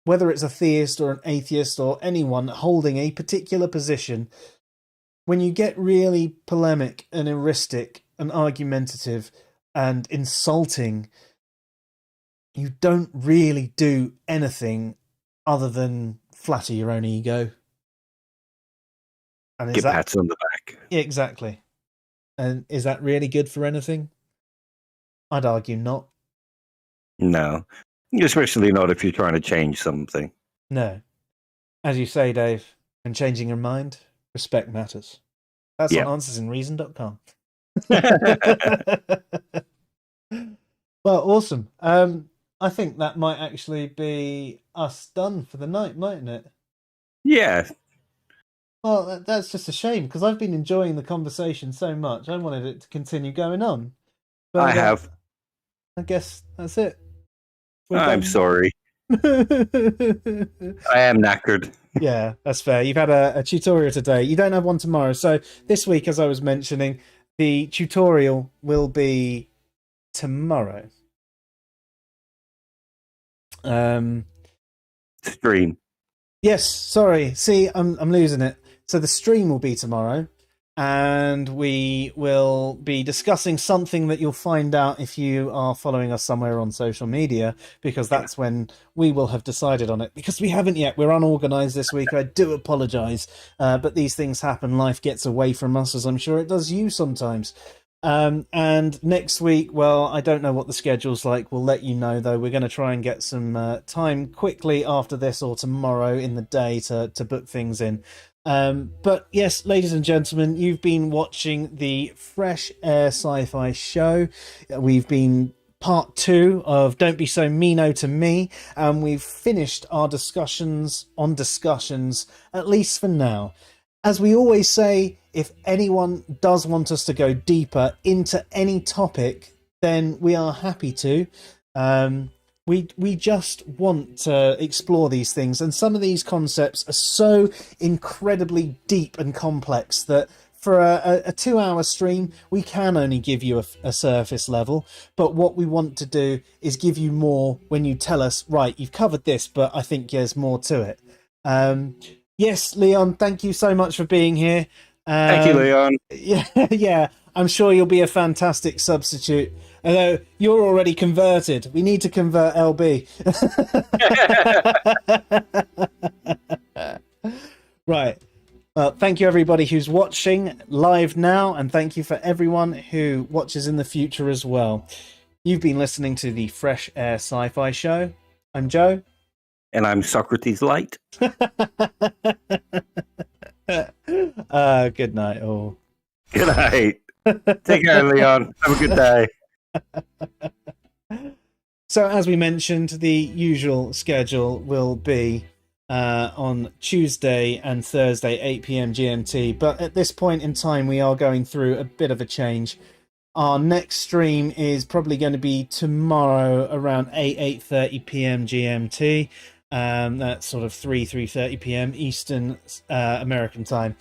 whether it's a theist or an atheist or anyone holding a particular position. When you get really polemic and eristic and argumentative and insulting, you don't really do anything other than flatter your own ego. And Get pats on the back. Yeah, exactly. And is that really good for anything? I'd argue not. No. Especially not if you're trying to change something. No. As you say, Dave, when changing your mind, respect matters. That's Yeah. on answersinreason.com. Well, awesome. I think that might actually be us done for the night, mightn't it? Yeah. Well, that's just a shame because I've been enjoying the conversation so much. I wanted it to continue going on. But I have. I guess that's it. I'm sorry. I am knackered. Yeah, that's fair. You've had a tutorial today. You don't have one tomorrow. So this week, as I was mentioning, the tutorial will be tomorrow. Stream. Yes, sorry. See, I'm losing it. So the stream will be tomorrow, and we will be discussing something that you'll find out if you are following us somewhere on social media, because that's when we will have decided on it, because we haven't yet. We're unorganized this week. I do apologize, but these things happen. Life gets away from us, as I'm sure it does you sometimes. And next week, well, I don't know what the schedule's like. We'll let you know, though. We're going to try and get some time quickly after this or tomorrow in the day to book things in. But yes, ladies and gentlemen, you've been watching the Fresh Air Sci-Fi show. We've been part 2 of Don't Be So Meno to Me, and we've finished our discussions on discussions, at least for now. As we always say, if anyone does want us to go deeper into any topic, then we are happy to. We just want to explore these things, and some of these concepts are so incredibly deep and complex that for a 2-hour stream, we can only give you a surface level. But what we want to do is give you more when you tell us, right, you've covered this, but I think there's more to it. Yes, Leon, thank you so much for being here. Thank you, Leon. Yeah, I'm sure you'll be a fantastic substitute. Although you're already converted. We need to convert LB. Right. Well, thank you everybody who's watching live now, and thank you for everyone who watches in the future as well. You've been listening to the Fresh Air Sci-Fi show. I'm Joe. And I'm Socrates Light. Good night, all. Good night. Take care, Leon. Have a good day. So, as we mentioned, the usual schedule will be on Tuesday and Thursday, 8 p.m. GMT. But at this point in time, we are going through a bit of a change. Our next stream is probably going to be tomorrow around 8:30 p.m. GMT. That's sort of 3:30 p.m. Eastern American time.